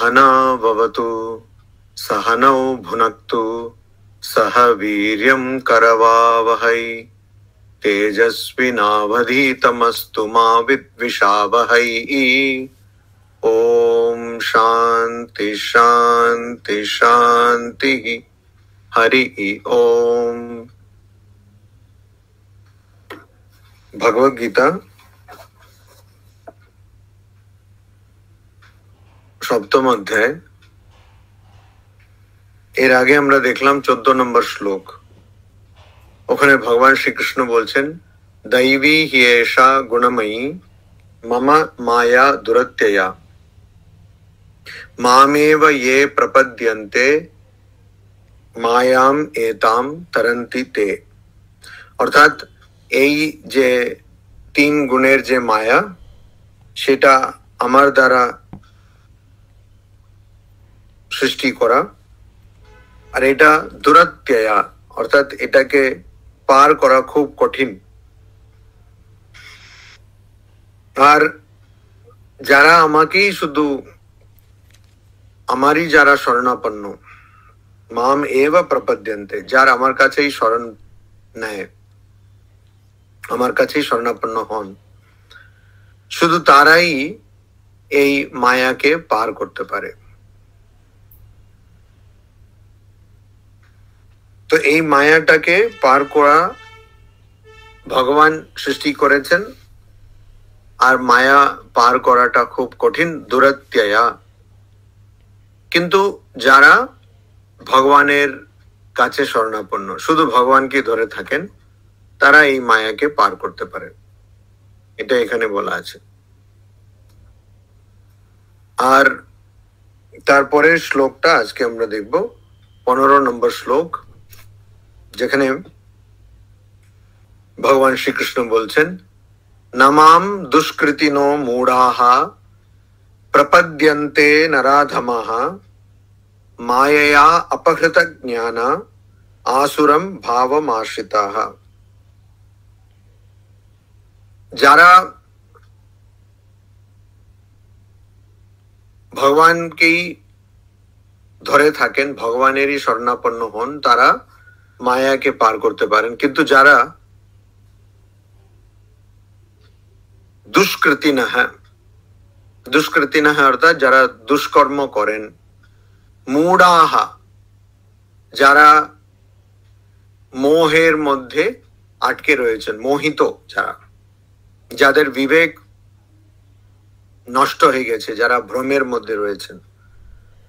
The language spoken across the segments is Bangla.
सहना भवतु सहनौ भुनक्तु सह वीर्यं करवावहै तेजस्विनावधीतमस्तु मा विद्विषावहै। ओम शांति शांति शांति। हरि ओम। भगवद गीता সপ্তম অধ্যায়। এর আগে আমরা দেখলাম 14 নম্বর শ্লোক। ওখানে ভগবান শ্রীকৃষ্ণ বলছেন, দৈবী হি এষা গুণময়ী মম মায়া দুরত্যয়া মামেব ये প্রপদ্যন্তে মায়াম এতাম তরন্তি তে। অর্থাৎ এই যে 3 গুণের যে মায়া, সেটা আমার দ্বারা সৃষ্টি করা, আর এটা দুরত্যয়া অর্থাৎ এটাকে পার করা খুব কঠিন। আর যারা আমাকেই শুধু আমারই যারা শরণাপন্ন, মাম এব প্রপদ্যন্তে, যার আমার কাছেই শরণ নেয়, আমার কাছেই শরণাপন্ন হন, শুধু তারাই এই মায়াকে পার করতে পারে। তো এই মায়াটাকে পার করা ভগবান সৃষ্টি করেছেন, আর মায়া পার করাটা খুব কঠিন, দুরত্যয়া। কিন্তু যারা ভগবানের কাছে শরণাপন্ন, শুধু ভগবানকে ধরে থাকেন, তারা এই মায়াকে পার করতে পারে, এটা এখানে বলা আছে। আর তারপরের শ্লোকটা আজকে আমরা দেখব, 15 নম্বর শ্লোক, যেখানে ভগবান শ্রীকৃষ্ণ বলছেন, নমাম দুষ্কৃতিনো মূঢ়াহা প্রপদ্যন্তে নরাধমাঃ মায়য়া অপহৃত জ্ঞান আসুরম ভাবমাশ্রিতাঃ। যারা ভগবানকেই ধরে থাকেন, ভগবানেরই শরণাপন্ন হন, তারা মায়াকে পার করতে পারেন। কিন্তু যারা দুষ্কৃতিনঃ অর্থাৎ যারা দুষ্কর্ম করেন, মূঢ়াহা যারা মোহের মধ্যে আটকে রয়েছেন, মোহিত যারা, যাদের বিবেক নষ্ট হয়ে গেছে, যারা ভ্রমের মধ্যে রয়েছেন,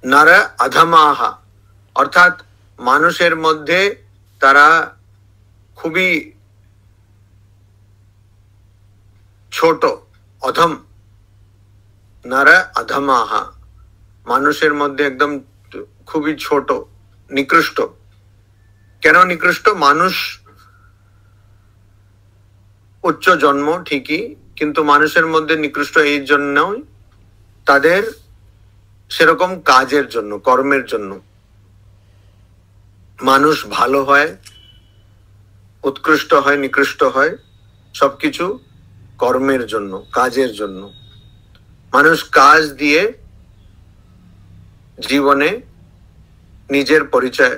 নর অধমাহা অর্থাৎ মানুষের মধ্যে তারা খুবই ছোট, অধম, নর অধমাহা মানুষের মধ্যে একদম খুবই ছোট, নিকৃষ্ট। কেন নিকৃষ্ট? মানুষ উচ্চ জন্ম ঠিকই, কিন্তু মানুষের মধ্যে নিকৃষ্ট এই জন্যই তাদের সেরকম কাজের জন্য, কর্মের জন্য। মানুষ ভালো হয়, উৎকৃষ্ট হয়, নিকৃষ্ট হয়, সবকিছু কর্মের জন্য, কাজের জন্য। মানুষ কাজ দিয়ে জীবনে নিজের পরিচয়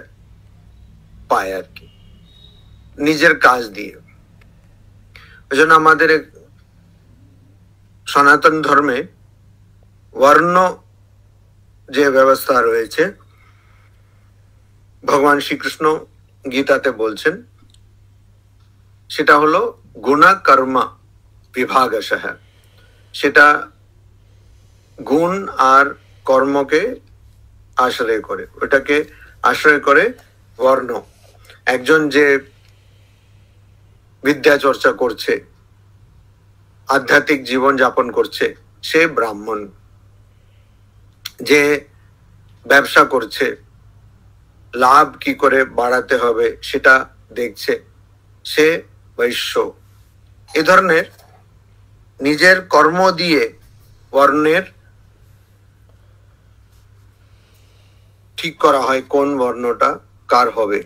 পায় আর কি, নিজের কাজ দিয়ে। ওই জন্য আমাদের সনাতন ধর্মে বর্ণ যে ব্যবস্থা রয়েছে, ভগবান শ্রীকৃষ্ণ গীতাতে বলছেন, সেটা হলো গুণ কর্ম বিভাগশঃ। সেটা গুণ আর কর্মকে আশ্রয় করে, ওটাকে আশ্রয় করে বর্ণ। একজন যে বিদ্যা চর্চা করছে, আধ্যাত্মিক জীবন যাপন করছে, সে ব্রাহ্মণ। যে ব্যবসা করছে, লাভ কি করে বাড়াতে হবে সেটা দেখছে, সে বৈশ্য। এ ধরনের নিজের কর্ম দিয়ে বর্ণের ঠিক করা হয় কোন বর্ণটা কার হবে,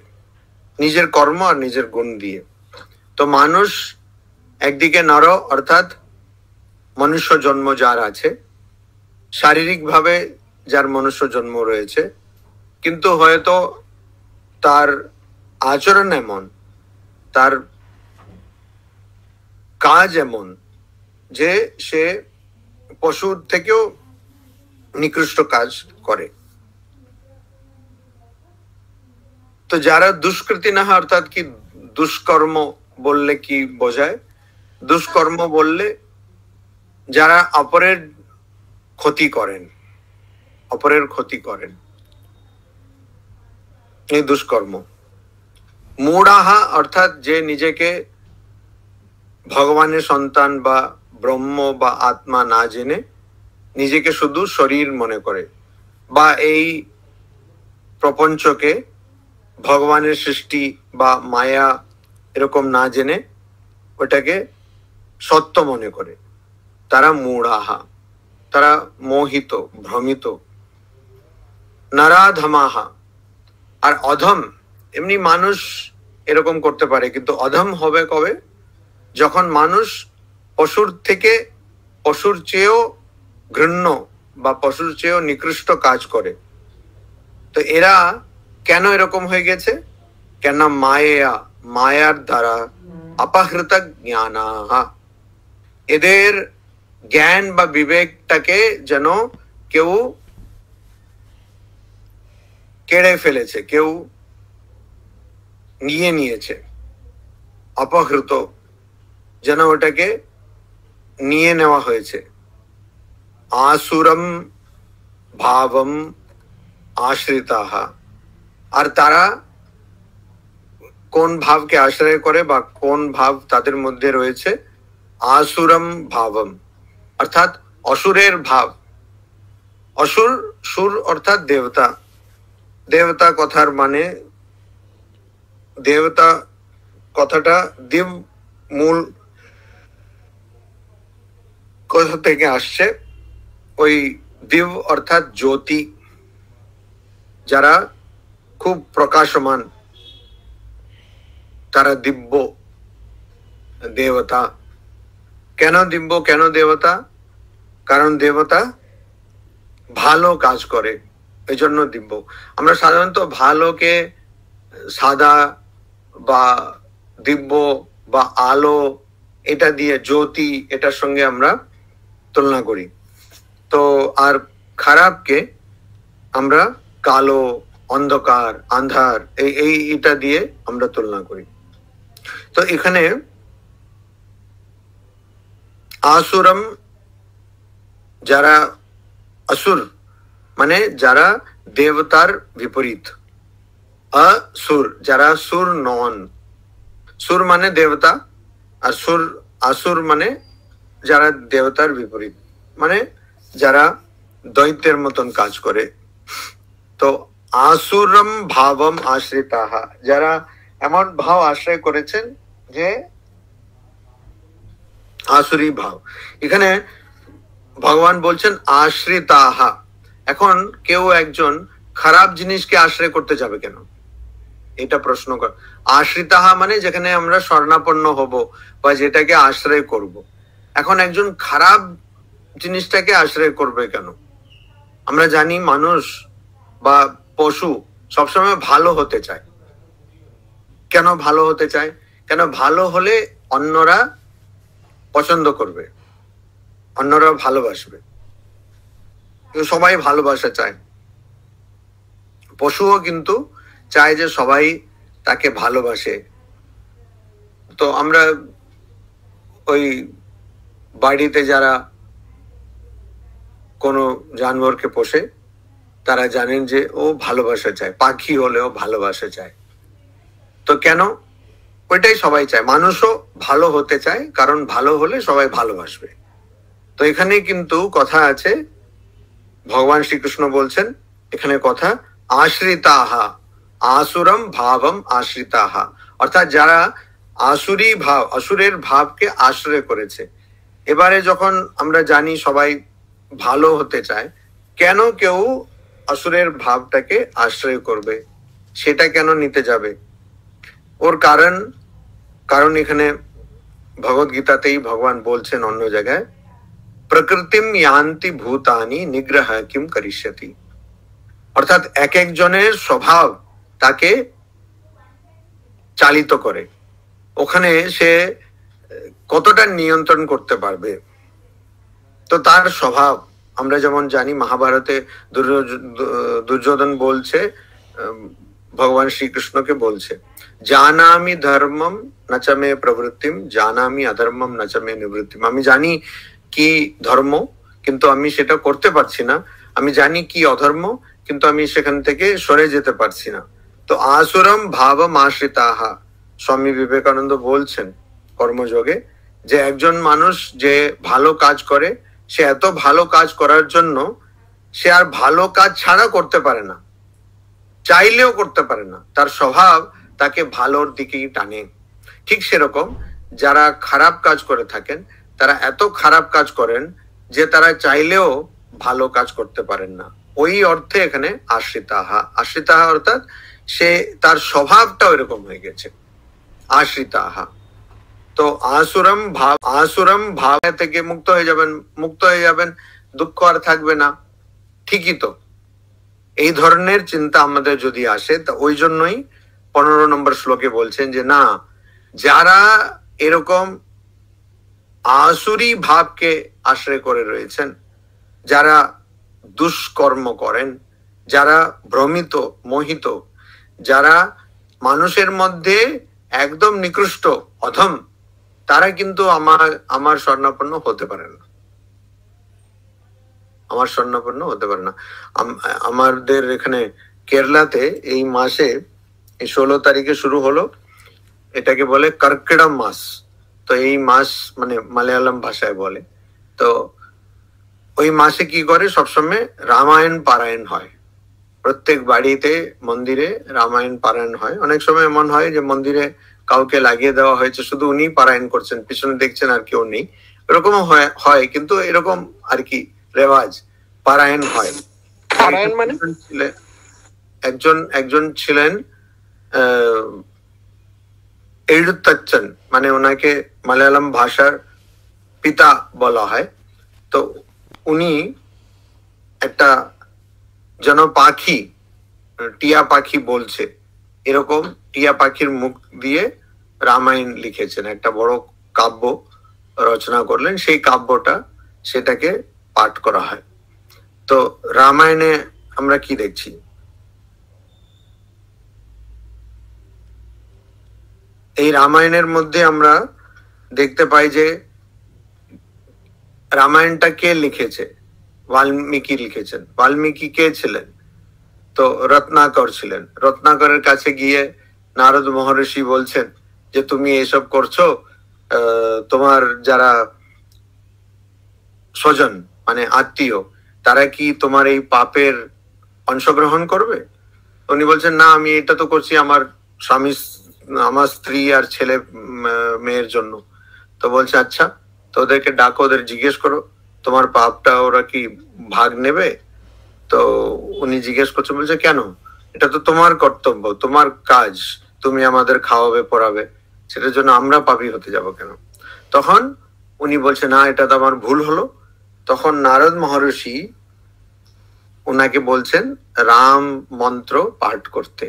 নিজের কর্ম আর নিজের গুণ দিয়ে। তো মানুষ একদিকে নর অর্থাৎ মনুষ্য জন্ম যার আছে, শারীরিকভাবে যার মনুষ্য জন্ম রয়েছে, কিন্তু হয়তো তার আচরণ এমন, তার কাজ এমন যে সে পশুর থেকেও নিকৃষ্ট কাজ করে। তো যারা দুষ্কৃতি না হয়, অর্থাৎ কি দুষ্কর্ম বললে কি বোঝায়? দুষ্কর্ম বললে যারা অপরের ক্ষতি করেন, অপরের ক্ষতি করেন, এই দুষ্কর্ম। মূঢ়াহা অর্থাৎ যে নিজেকে ভগবানের সন্তান বা ব্রহ্ম বা আত্মা না জেনে নিজেকে শুধু শরীর মনে করে, বা এই প্রপঞ্চকে ভগবানের সৃষ্টি বা মায়া এরকম না জেনে ওটাকে সত্য মনে করে, তারা মূঢ়াহা, তারা মোহিত, ভ্রমিত। নরাধমাহা, আর অধম, এমনি মানুষ এরকম করতে পারে, কিন্তু অধম হবে কবে? যখন মানুষ পশুর থেকে, পশুর চেয়েও ঘৃণ্য বা পশুর চেয়েও নিকৃষ্ট কাজ করে। তো এরা কেন এরকম হয়ে গেছে? কেন? মায়ার দ্বারা অপহৃত জ্ঞানাহা, এদের জ্ঞান বা বিবেকটাকে যেন কেউ কেড়ে ফেলেছে, কেউ নিয়ে নিয়েছে। অপহৃত, যেন ওটাকে নিয়ে নেওয়া হয়েছে। আসুরম ভাবম আশ্রিতাহা, আর তারা কোন ভাবকে আশ্রয় করে বা কোন ভাব তাদের মধ্যে রয়েছে? আসুরম ভাবম, অর্থাৎ অসুরের ভাব। অসুর, সুর অর্থাৎ দেবতা। দেবতা কথার মানে, দেবতা কথাটা দিব মূল কথা থেকে আসছে। ওই দিব অর্থাৎ জ্যোতি, যারা খুব প্রকাশমান, তারা দিব্য দেবতা। কেন দিব্য, কেন দেবতা? কারণ দেবতা ভালো কাজ করে, এই জন্য দিব্য। আমরা সাধারণত ভালোকে সাদা বা দিব্য বা আলো এটা দিয়ে, জ্যোতি এটার সঙ্গে আমরা তুলনা করি। তো আর খারাপকে আমরা কালো, অন্ধকার, আন্ধার এটা দিয়ে আমরা তুলনা করি। তো এখানে আসুরম, যারা আসুর মানে যারা দেবতার বিপরীত। আসুর, যারা সুর নন। সুর মানে দেবতা, আর আসুর মানে যারা দেবতার বিপরীত, মানে যারা দৈত্যের মতন কাজ করে। তো আসুরম ভাবম আশ্রিতাহা, যারা এমন ভাব আশ্রয় করেছেন যে আসুরি ভাব। এখানে ভগবান বলছেন আশ্রিতাহা। এখন কেউ একজন খারাপ জিনিসকে আশ্রয় করতে যাবে কেন? এটা প্রশ্ন কর। আশ্রিতাহা মানে যেখানে আমরা শরণাপন্ন হব বা যেটাকে আশ্রয় করব। এখন একজন খারাপ জিনিসটাকে আশ্রয় করবে কেন? আমরা জানি মানুষ বা পশু সবসময় ভালো হতে চায়। কেন ভালো হতে চায়? কেন? ভালো হলে অন্যরা পছন্দ করবে, অন্যরা ভালোবাসবে। সবাই ভালোবাসা চায়। পশুও কিন্তু চায় যে সবাই তাকে ভালোবাসে। তো আমরা ওই বাড়িতে যারা কোনো জানোয়ারকে পোষে, তারা জানেন যে ও ভালোবাসা চায়। পাখি হলেও ভালোবাসা চায়। তো কেন? ওইটাই সবাই চায়। মানুষও ভালো হতে চায়, কারণ ভালো হলে সবাই ভালোবাসবে। তো এখানে কিন্তু কথা আছে, ভগবান শ্রীকৃষ্ণ বলছেন এখানে কথা আশ্রিতাহা, আসুরম ভাবম আশ্রিতাহা, অর্থাৎ যারা আসুরি ভাব, আসুরের ভাবকে আশ্রয় করেছে। এবারে যখন আমরা জানি সবাই ভালো হতে চায়, কেন কেউ আসুরের ভাবটাকে আশ্রয় করবে? সেটা কেন নিতে যাবে? ওর কারণ এখানে ভগবদ গীতাতেই ভগবান বলছেন অন্য জায়গায়, প্রকৃতিম ইয়ান্তি ভূতানি নিগ্রহ কিম করিষ্যতি। অর্থাৎ এক একজনের স্বভাব তাকে চালিত করে, ওখানে সে কতটা নিয়ন্ত্রণ করতে পারবে। তো তার স্বভাব আমরা যেমন জানি, মহাভারতে দুর্যোধন বলছে, ভগবান শ্রীকৃষ্ণকে বলছে, জানামি ধর্মম নচমে প্রবৃত্তিম, জানামি অধর্মম নচমে নিবৃত্তিম। আমি জানি কি ধর্ম, কিন্তু আমি সেটা করতে পারছি না। আমি জানি কি অধর্ম, কিন্তু আমি সেখান থেকে সরে যেতে পারছি না। তো আসুরম ভাবম আশ্রিতাহা, স্বামী বিবেকানন্দ বলছেন কর্মযোগে, যে একজন মানুষ যে ভালো কাজ করে, সে এত ভালো কাজ করার জন্য সে আর ভালো কাজ ছাড়া করতে পারে না, চাইলেও করতে পারে না। তার স্বভাব তাকে ভালোর দিকেই টানে। ঠিক সেরকম যারা খারাপ কাজ করে থাকেন, তারা এত খারাপ কাজ করেন যে তারা চাইলেও ভালো কাজ করতে পারেন না। ওই অর্থে এখানে আশ্রিতাহা, আশ্রিতাহা অর্থাৎ সে তার স্বভাবটা এরকম হয়ে গেছে, আশ্রিতাহা। তো আসুরম ভাব থেকে মুক্ত হয়ে যাবেন, দুঃখ আর থাকবে না। ঠিকই তো, এই ধরনের চিন্তা আমাদের যদি আসে, তা ওই জন্যই 15 নম্বর শ্লোকে বলছেন যে না, যারা এরকম আসুরি ভাবকে আশ্রয় করে রয়েছেন, যারা দুষ্কর্ম করেন, যারা ভ্রমিত মোহিত, যারা মানুষের মধ্যে একদম নিকৃষ্ট অধম, তারা কিন্তু আমার স্বর্ণাপন্ন হতে পারে না, আমার স্বর্ণাপন্ন হতে পারে না। আমাদের এখানে কেরালাতে এই মাসে, এই 16 তারিখে শুরু হলো, এটাকে বলে কর্কিটম মাস। তো এই মাস মানে মালয়ালম ভাষায় বলে। তো ওই মাসে কি করে, সবসময় রামায়ণ পারায়ণ হয়। প্রত্যেক বাড়িতে মন্দিরে রামায়ণ পারায়ণ হয়। অনেক সময় এমন হয় যে মন্দিরে কাউকে লাগিয়ে দেওয়া হয়েছে, শুধু উনি পারায়ণ করছেন, পিছনে দেখছেন আর কেউ নেই, এরকম হয়। কিন্তু এরকম আর কি রেওয়াজ, পারায়ণ হয়। পারায়ণ মানে একজন ছিলেন এഴുത്തച്ഛൻ, মানে ওনাকে মালয়ালম ভাষার পিতা বলা হয়। তো উনি একটা যেন পাখি, টিয়া পাখি বলছে, এরকম টিয়া পাখির মুখ দিয়ে রামায়ণ লিখেছেন, একটা বড় কাব্য রচনা করলেন। সেই কাব্যটা সেটাকে পাঠ করা হয়। তো রামায়ণে আমরা কি দেখছি, এই রামায়ণের মধ্যে আমরা দেখতে পাই যে রামায়ণটা কে লিখেছে, বাল্মীকি লিখেছেন। বাল্মীকি কে ছিলেন? তো রত্নাকর ছিলেন। রত্নাকরের কাছে গিয়ে নারদ মহর্ষি বলছেন যে তুমি এসব করছো, তোমার যারা স্বজন মানে আত্মীয়, তারা কি তোমার এই পাপের অংশগ্রহণ করবে? উনি বলছেন না, আমি এটা তো করছি আমার আমার স্ত্রী আর ছেলে মেয়ের জন্য। তো বলছে আচ্ছা, তো ওদেরকে ডাকো, ওদের জিজ্ঞেস করো তোমার পাপটা ওরা কি ভাগ নেবে। তো উনি জিজ্ঞেস করছে, বলছে কেন, এটা তো তোমার কর্তব্য, তোমার কাজ, তুমি আমাদের খাওয়াবে পড়াবে, সেটার জন্য আমরা পাপী হতে যাব কেন? তখন উনি বলছে না, এটা তো আমার ভুল হলো। তখন নারদ মহর্ষি ওনাকে বলছেন রাম মন্ত্র পাঠ করতে।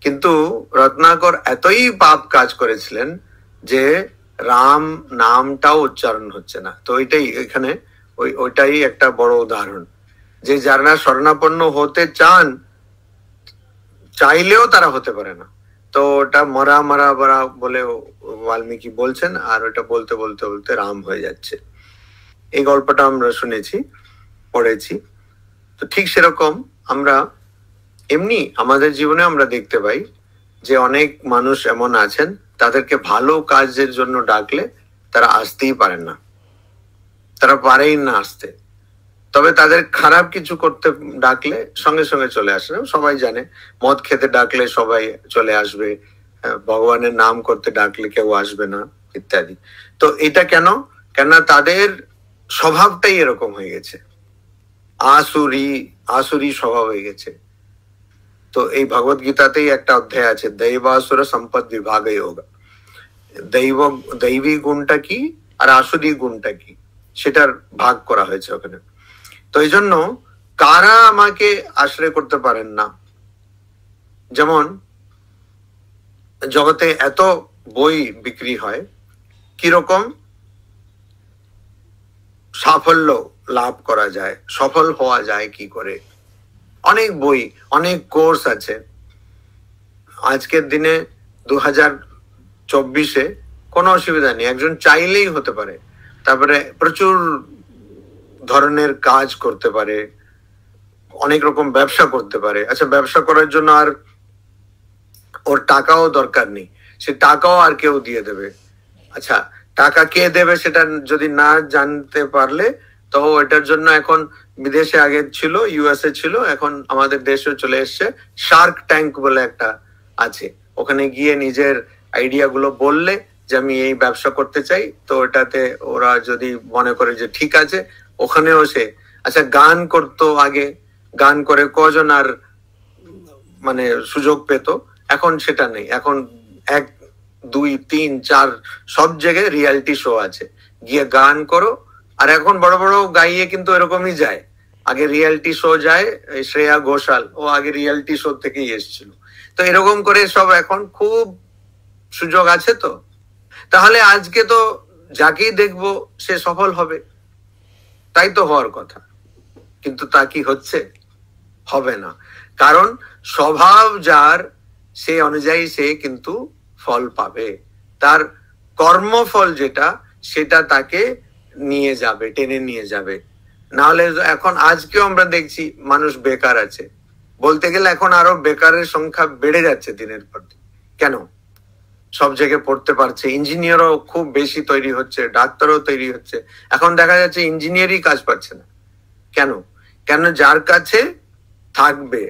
কিন্তু রত্নাকর এতই পাপ কাজ করেছিলেন যে রাম নামটাও উচ্চারণ হচ্ছে না। তো ওইটাই এখানে ওইটাই একটা বড় উদাহরণ, যে যারা শরণাপন্ন হতে চাইলেও তারা হতে পারে না। তো ওটা মরা বলে বাল্মীকি বলছেন, আর ওটা বলতে বলতে বলতে রাম হয়ে যাচ্ছে। এই গল্পটা আমরা শুনেছি, পড়েছি। তো ঠিক সেরকম আমরা এমনি আমাদের জীবনে আমরা দেখতে পাই যে অনেক মানুষ এমন আছেন, তাদেরকে ভালো কাজের জন্য ডাকলে তারা আসতেই পারেন না, তারা পারেই না আসতে। তবে তাদের খারাপ কিছু করতে ডাকলে সঙ্গে সঙ্গে চলে আসে। সবাই জানে, মদ খেতে ডাকলে সবাই চলে আসবে, ভগবানের নাম করতে ডাকলে কেউ আসবে না, ইত্যাদি। তো এটা কেন? কেননা তাদের স্বভাবটাই এরকম হয়ে গেছে, আসুরি স্বভাব হয়ে গেছে। তো এই ভগবত গীতাতেই একটা অধ্যায় আছে, দৈবাসুর সম্পদ বিভাগ যোগ। দৈবী গুণটা কি আর আসুরি গুণটা কি, সেটার ভাগ করা হয়েছে ওখানে। তো এই জন্য তারা আমাকে আশ্রয় করতে পারেন না। যেমন জগতে এত বই বিক্রি হয়, কিরকম সাফল্য লাভ করা যায়, সফল হওয়া যায় কি করে, অনেক বই, অনেক কোর্স আছে। আজকের দিনে 2024-এ কোনো অসুবিধা নেই, একজন চাইলেই হতে পারে। তারপরে প্রচুর ধরনের কাজ করতে পারে, অনেক রকম ব্যবসা করতে পারে। আচ্ছা, ব্যবসা করার জন্য আর ওর টাকাও দরকার নেই, সে টাকাও আর কেউ দিয়ে দেবে। আচ্ছা, টাকা কে দেবে সেটা যদি না জানতে পারলে, তো এটার জন্য এখন বিদেশে আগে ছিল, ইউএসএ ছিল, এখন আমাদের দেশে চলে এসছে শার্ক ট্যাঙ্ক বলে একটা আছে। ওখানে গিয়ে নিজের আইডিয়া গুলো বললে যে আমি এই ব্যবসা করতে চাই, তো এটাতে ওরা যদি মনে করে যে ঠিক আছে, ওখানেও সে, আচ্ছা গান করতো আগে, গান করে কজন আর মানে সুযোগ পেত, এখন সেটা নেই। এখন 1, 2, 3, 4 সব জায়গায় রিয়ালিটি শো আছে, গিয়ে গান করো। আর এখন বড় বড় গাইয়ে কিন্তু এরকমই যায়। আগে রিয়ালিটি শো যায়, শ্রেয়া ঘোষাল ও আগে রিয়ালিটি শো থেকেই এসেছিল। তো এরকম করে সব এখন খুব সুযোগ আছে। তো তাহলে আজকে তো যাকেই দেখবো সে সফল হবে, তাই তো হওয়ার কথা, কিন্তু তা কি হচ্ছে? হবে না। কারণ স্বভাব যার, সে অনুযায়ী সে কিন্তু ফল পাবে। তার কর্মফল যেটা, সেটা তাকে নিয়ে যাবে, টেনে নিয়ে যাবে। নাহলে এখন আজকেও আমরা দেখছি মানুষ বেকার আছে, বলতে গেলে এখন আরো বেকারের সংখ্যা বেড়ে যাচ্ছে দিনের পর দিন। কেন? সব জায়গায় পড়তে পারছে, ইঞ্জিনিয়ারও খুব বেশি তৈরি হচ্ছে, ডাক্তারও তৈরি হচ্ছে। এখন দেখা যাচ্ছে ইঞ্জিনিয়ারই কাজ পাচ্ছে না। কেন? কেন? যার কাছে থাকবে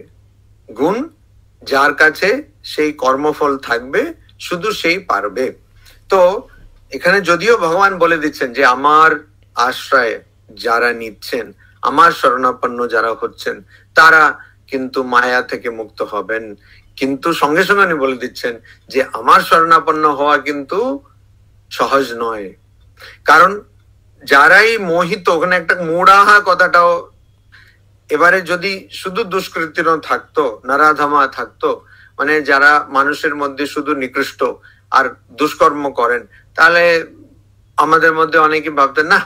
গুণ, যার কাছে সেই কর্মফল থাকবে, শুধু সেই পারবে। তো এখানে যদিও ভগবান বলে দিচ্ছেন যে আমার আশ্রয় যারা নিচ্ছেন, আমার শরণাপন্ন যারা হচ্ছেন, তারা কিন্তু মায়া থেকে মুক্ত হবেন, কিন্তু সঙ্গে সঙ্গে উনি বলে দিচ্ছেন যে আমার শরণাপন্ন হওয়া কিন্তু সহজ নয়। কারণ যারাই মোহিত, ওখানে একটা মূঢ়াহা কথাটাও, এবারে যদি শুধু দুষ্কৃতির থাকতো, নারাধামা থাকতো, মানে যারা মানুষের মধ্যে শুধু নিকৃষ্ট আর দুষ্কর্ম করেন, তাহলে আমাদের মধ্যে অনেকে ভাবতেন না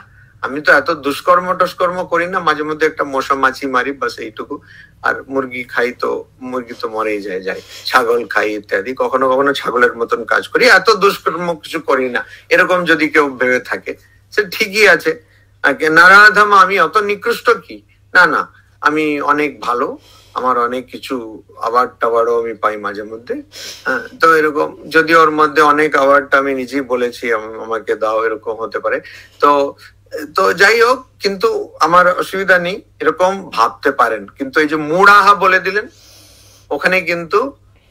আমি তো এত দুষ্কর্ম টস্কর্ম করি না, মাঝে মধ্যে একটা মশা মাছি মারি, বাস এইটুকু। আর মুরগি খাই, তো মুরগি তো মরেই যায়, ছাগল খাই ইত্যাদি, কখনো কখনো ছাগলের মতন কাজ করি, এত দুষ্কর্ম কিছু করি না, এরকম যদি কেউ ভেবে থাকে সে ঠিকই আছে। নারাধামা আমি অত নিকৃষ্ট কি? না না, আমি অনেক ভালো, আমার অনেক কিছু অ্যাওয়ার্ড টাওয়ার্ডও আমি পাই মাঝে মধ্যে। হ্যাঁ, তো এরকম যদি ওর মধ্যে অনেক অ্যাওয়ার্ডটা আমি নিজেই বলেছি আমাকে দাও, এরকম হতে পারে। তো তো যাই হোক, কিন্তু আমার অসুবিধা নেই, এরকম ভাবতে পারেন। কিন্তু এই যে মূঢ়াহা বলে দিলেন, ওখানে কিন্তু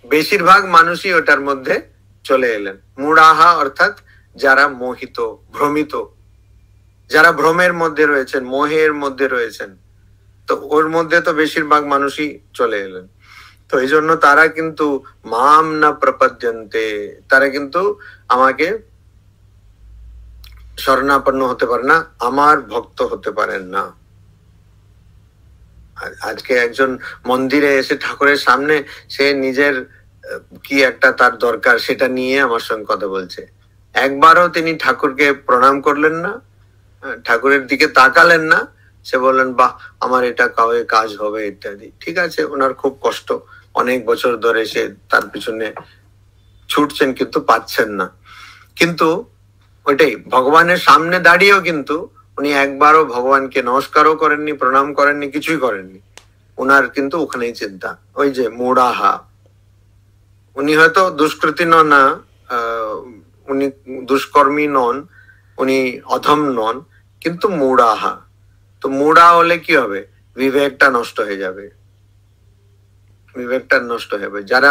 বেশিরভাগ মানুষই ওটার মধ্যে চলে এলেন। মূঢ়াহা অর্থাৎ যারা মোহিত, ভ্রমিত, যারা ভ্রমের মধ্যে রয়েছেন, মোহের মধ্যে রয়েছেন, তো ওর মধ্যে তো বেশিরভাগ মানুষই চলে এলেন। তো এই জন্য তারা কিন্তু মাম না প্রপদ্যন্তে, তারা কিন্তু আমাকে শরণাপন্ন হতে পারে না, আমার ভক্ত হতে পারেন না। আজকে একজন মন্দিরে এসে ঠাকুরের সামনে সে নিজের কি একটা তার দরকার সেটা নিয়ে আমার সঙ্গে কথা বলছে, একবারও তিনি ঠাকুরকে প্রণাম করলেন না, ঠাকুরের দিকে তাকালেন না। সে বললেন বাহ আমার এটা কাজ হবে ইত্যাদি। ঠিক আছে, ওনার খুব কষ্ট, অনেক বছর ধরে সে তার পিছনে ছুটছেন কিন্তু পাচ্ছেন না। কিন্তু ওইটাই, ভগবানের সামনে দাঁড়িয়েও কিন্তু উনি একবারও ভগবানকে নমস্কারও করেননি, প্রণাম করেননি, কিছুই করেননি। ওনার কিন্তু ওখানেই চিন্তা, ওই যে মূঢ়াহা। উনি হয়তো দুষ্কৃতি নন না, উনি দুষ্কর্মী নন, উনি অধম নন, কিন্তু মূঢ়াহা। তো মূঢ়া হলে কি হবে? বিবেকটা নষ্ট হয়ে যাবে, বিবেকটা নষ্ট হবে। যারা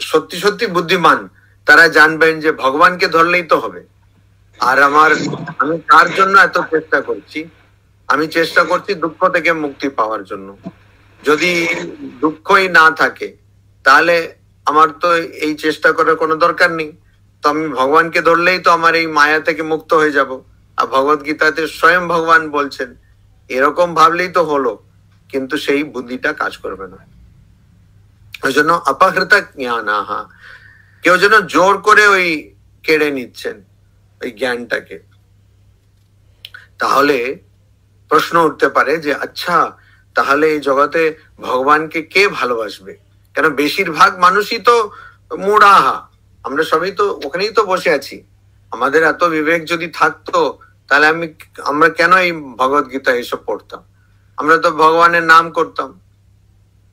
সত্যি সত্যি বুদ্ধিমান, তারা জানবেন যে ভগবানকে ধরলেই তো হবে। আর আমি তার জন্য এত চেষ্টা করছি, আমি চেষ্টা করছি দুঃখ থেকে মুক্তি পাওয়ার জন্য। যদি দুঃখই না থাকে তাহলে আমার তো এই চেষ্টা করার কোনো দরকার নেই। তো আমি ভগবানকে ধরলেই তো আমার এই মায়া থেকে মুক্ত হয়ে যাব। আর ভগবত গীতাতে স্বয়ং ভগবান বলছেন, এরকম ভাবলেই তো হলো কিন্তু সেই বুদ্ধিটা কাজ করবে না। ওই জন্য অপহৃত জ্ঞানাহা, কেউ যেন জোর করে ওই কেড়ে নিচ্ছেন ওই জ্ঞানটাকে। তাহলে প্রশ্ন উঠতে পারে যে আচ্ছা, তাহলে এই জগতে ভগবানকে কে ভালোবাসবে? কেন বেশিরভাগ মানুষই তো মূঢ়াহা, আমরা সবাই তো ওখানেই তো বসে আছি। আমাদের এত বিবেক যদি থাকতো তাহলে আমরা কেন এই ভগবত গীতা এইসব পড়তাম? আমরা তো ভগবানের নাম করতাম।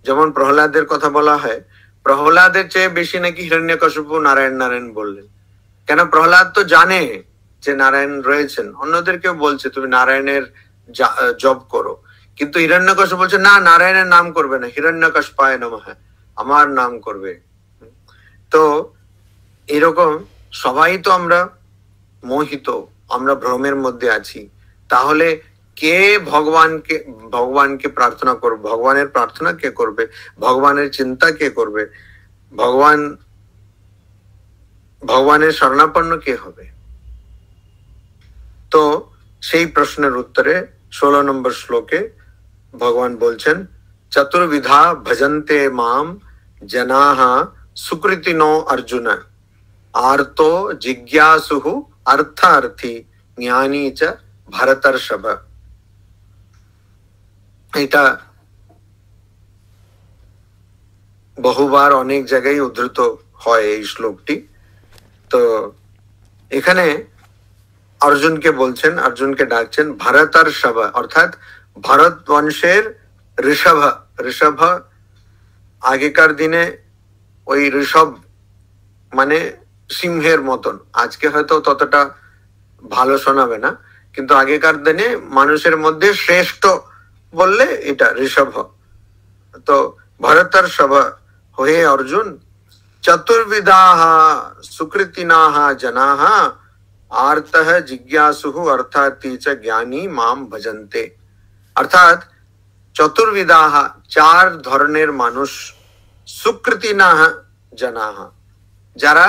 যেমন প্রহ্লাদের কথা বলা হয়, প্রহ্লাদের চেয়ে বেশি নাকি হিরণ্যকশিপু নারায়ণ নারায়ণ বললেন। কেন? প্রহ্লাদ তো জানে যে নারায়ণ রয়েছেন, অন্যদেরকেও বলছে তুমি নারায়ণের জপ করো, কিন্তু হিরণ্যকশিপু বলছে না, নারায়ণের নাম করবে না, হিরণ্যকশিপায় নমঃ, আমার নাম করবে। তো এরকম সবাই তো আমরা মোহিত, আমরা ভ্রমের মধ্যে আছি। তাহলে কে ভগবানকে প্রার্থনা করবে? ভগবানের প্রার্থনা কে করবে? ভগবানের চিন্তা কে করবে? ভগবানের শরণাপন্ন কে হবে? তো সেই প্রশ্নের উত্তরে 16 নম্বর শ্লোকে ভগবান বলছেন, চতুর্বিধা ভজন্তে মাম জনাহ সুকৃতিনো অর্জুন, আর্তো জিজ্ঞাসুহু অর্থার্থী জ্ঞানী চ ভরতর্ষভ। এটা বহুবার অনেক জায়গায় উদ্ধৃত হয় এই শ্লোকটি। তো এখানে অর্জুনকে বলছেন, অর্জুনকে ডাকছেন ভরতর্ষভ, অর্থাৎ ভারত বংশের ঋষভ। ঋষভ আগেকার দিনে ওই ঋষভ মানে সিংহের মতন, আজকে হয়তো ততটা ভালো শোনাবে না, কিন্তু আগেকার দিনে মানুষের মধ্যে শ্রেষ্ঠ বললে এটা ঋষভ। তো ভরতর্ষভ হয়ে অর্জুন, চতুর্বিধাহ সুকৃতিনাহ জনাহ আর্তঃ জিজ্ঞাসুহু অর্থাৎ চ জ্ঞানী মাম ভজন্তে। অর্থাৎ চতুর্বিধাহ, চার ধরনের মানুষ, সুকৃতিনাহ জনাহ, যারা